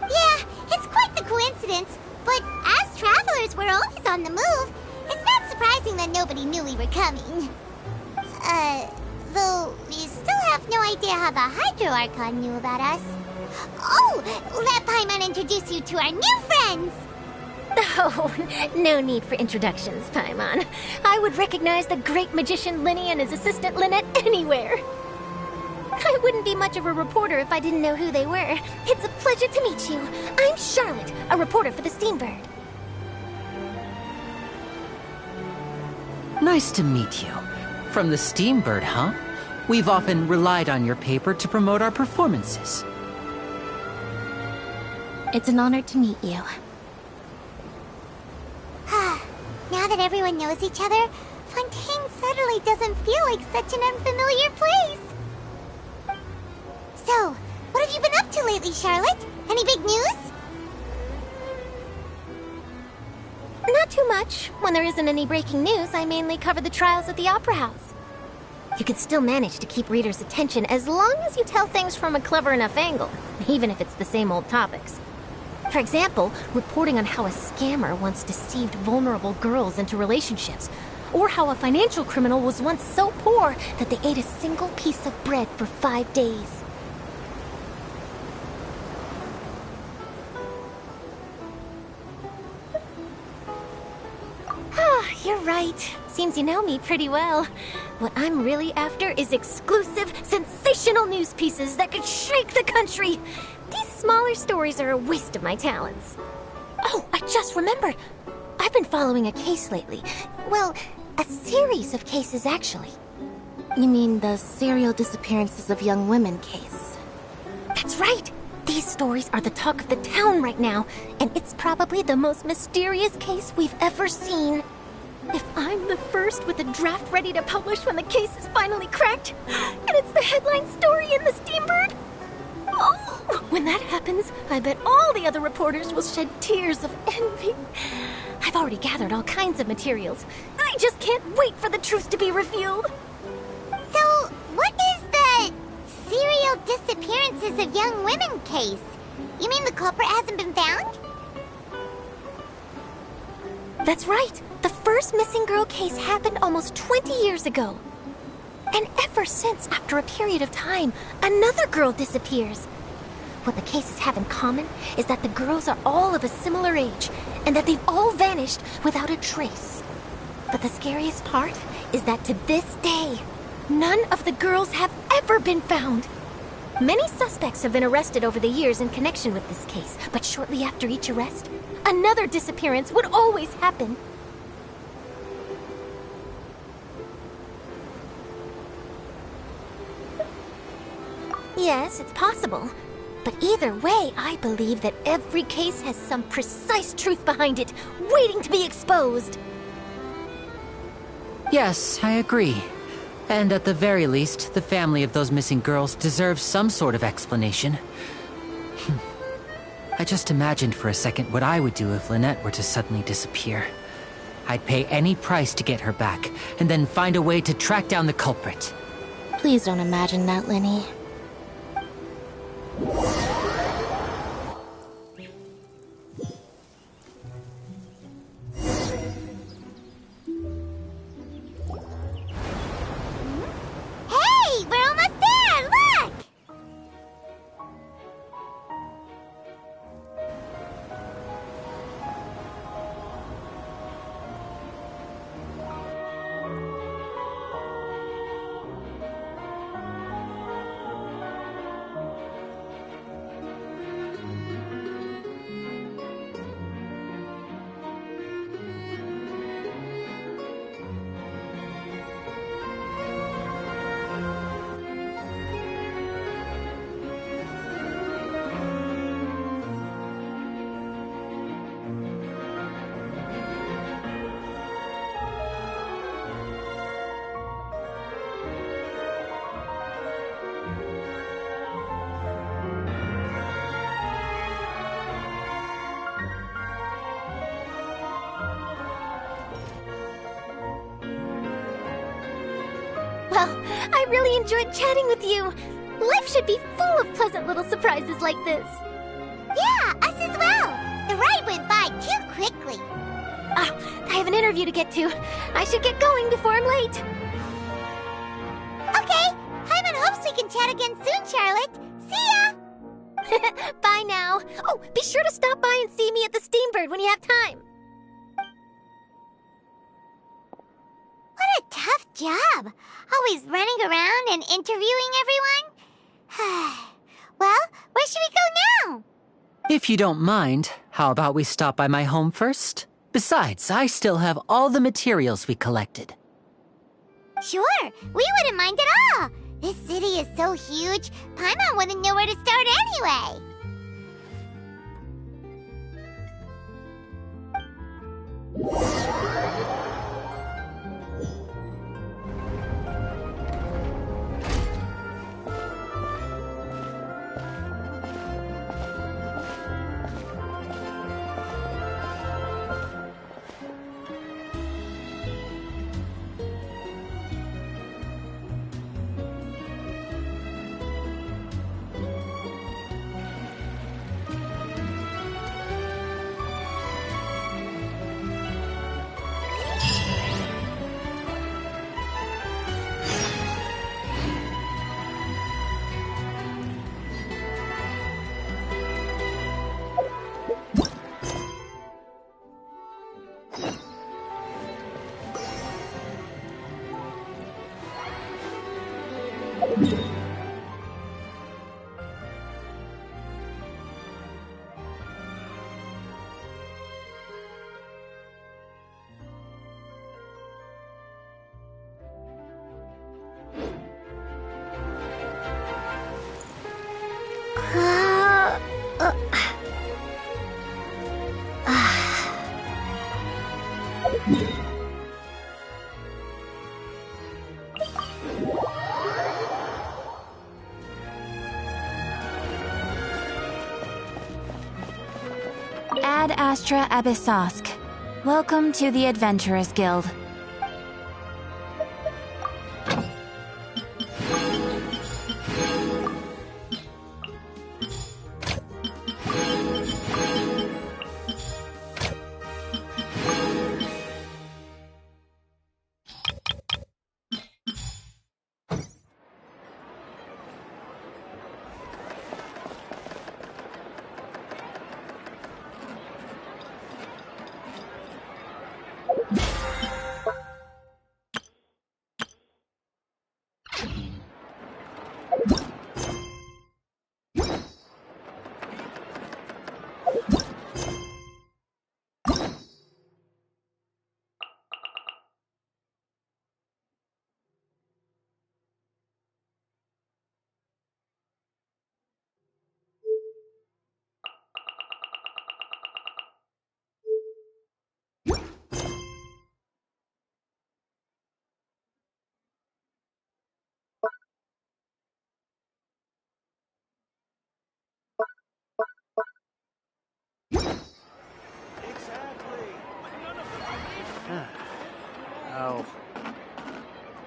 Yeah, it's quite the coincidence. But as travelers, we're always on the move. It's not surprising that nobody knew we were coming. Though we still have no idea how the Hydro Archon knew about us. Oh, let Paimon introduce you to our new friends! Oh, no need for introductions, Paimon. I would recognize the great magician Linny and his assistant Lynette anywhere. I wouldn't be much of a reporter if I didn't know who they were. It's a pleasure to meet you. I'm Charlotte, a reporter for the Steambird. Nice to meet you. From the Steambird, huh? We've often relied on your paper to promote our performances. It's an honor to meet you. Now that everyone knows each other, Fontaine suddenly doesn't feel like such an unfamiliar place. So, what have you been up to lately, Charlotte? Any big news? Not too much. When there isn't any breaking news, I mainly cover the trials at the Opera House. You can still manage to keep readers' attention as long as you tell things from a clever enough angle, even if it's the same old topics. For example, reporting on how a scammer once deceived vulnerable girls into relationships, or how a financial criminal was once so poor that they ate a single piece of bread for 5 days. You're right. Seems you know me pretty well. What I'm really after is exclusive, sensational news pieces that could shake the country. These smaller stories are a waste of my talents. Oh, I just remembered. I've been following a case lately. Well, a series of cases, actually. You mean the serial disappearances of young women case? That's right. These stories are the talk of the town right now, and it's probably the most mysterious case we've ever seen. If I'm the first with a draft ready to publish when the case is finally cracked, and it's the headline story in the Steambird, oh, when that happens, I bet all the other reporters will shed tears of envy. I've already gathered all kinds of materials. I just can't wait for the truth to be revealed. So, what is the serial disappearances of young women case? You mean the culprit hasn't been found? That's right. The first missing girl case happened almost 20 years ago. And ever since, after a period of time, another girl disappears. What the cases have in common is that the girls are all of a similar age, and that they've all vanished without a trace. But the scariest part is that to this day, none of the girls have ever been found. Many suspects have been arrested over the years in connection with this case, but shortly after each arrest, another disappearance would always happen. Yes, it's possible. But either way, I believe that every case has some precise truth behind it, waiting to be exposed. Yes, I agree. And at the very least, the family of those missing girls deserves some sort of explanation. I just imagined for a second what I would do if Lynette were to suddenly disappear. I'd pay any price to get her back, and then find a way to track down the culprit. Please don't imagine that, Linny. Hey, we're almost there! Look! Well, I really enjoyed chatting with you. Life should be full of pleasant little surprises like this. Yeah, us as well. The ride went by too quickly. Ah, I have an interview to get to. I should get going before I'm late. Okay, Paimon hopes we can chat again soon, Charlotte. See ya! Bye now. Oh, be sure to stop by and see me at the Steambird when you have time. What a tough job. Always running around and interviewing everyone. Well, where should we go now? If you don't mind, how about we stop by my home first? Besides, I still have all the materials we collected. Sure, we wouldn't mind at all. This city is so huge, Paimon wouldn't know where to start anyway. Ad Astra Abyssosk. Welcome to the Adventurers Guild.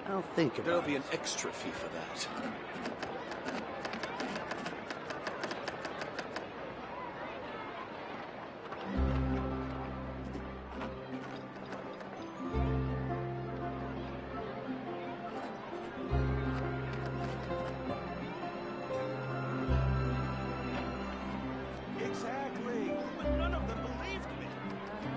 I'll think about it. There'll be an extra fee for that.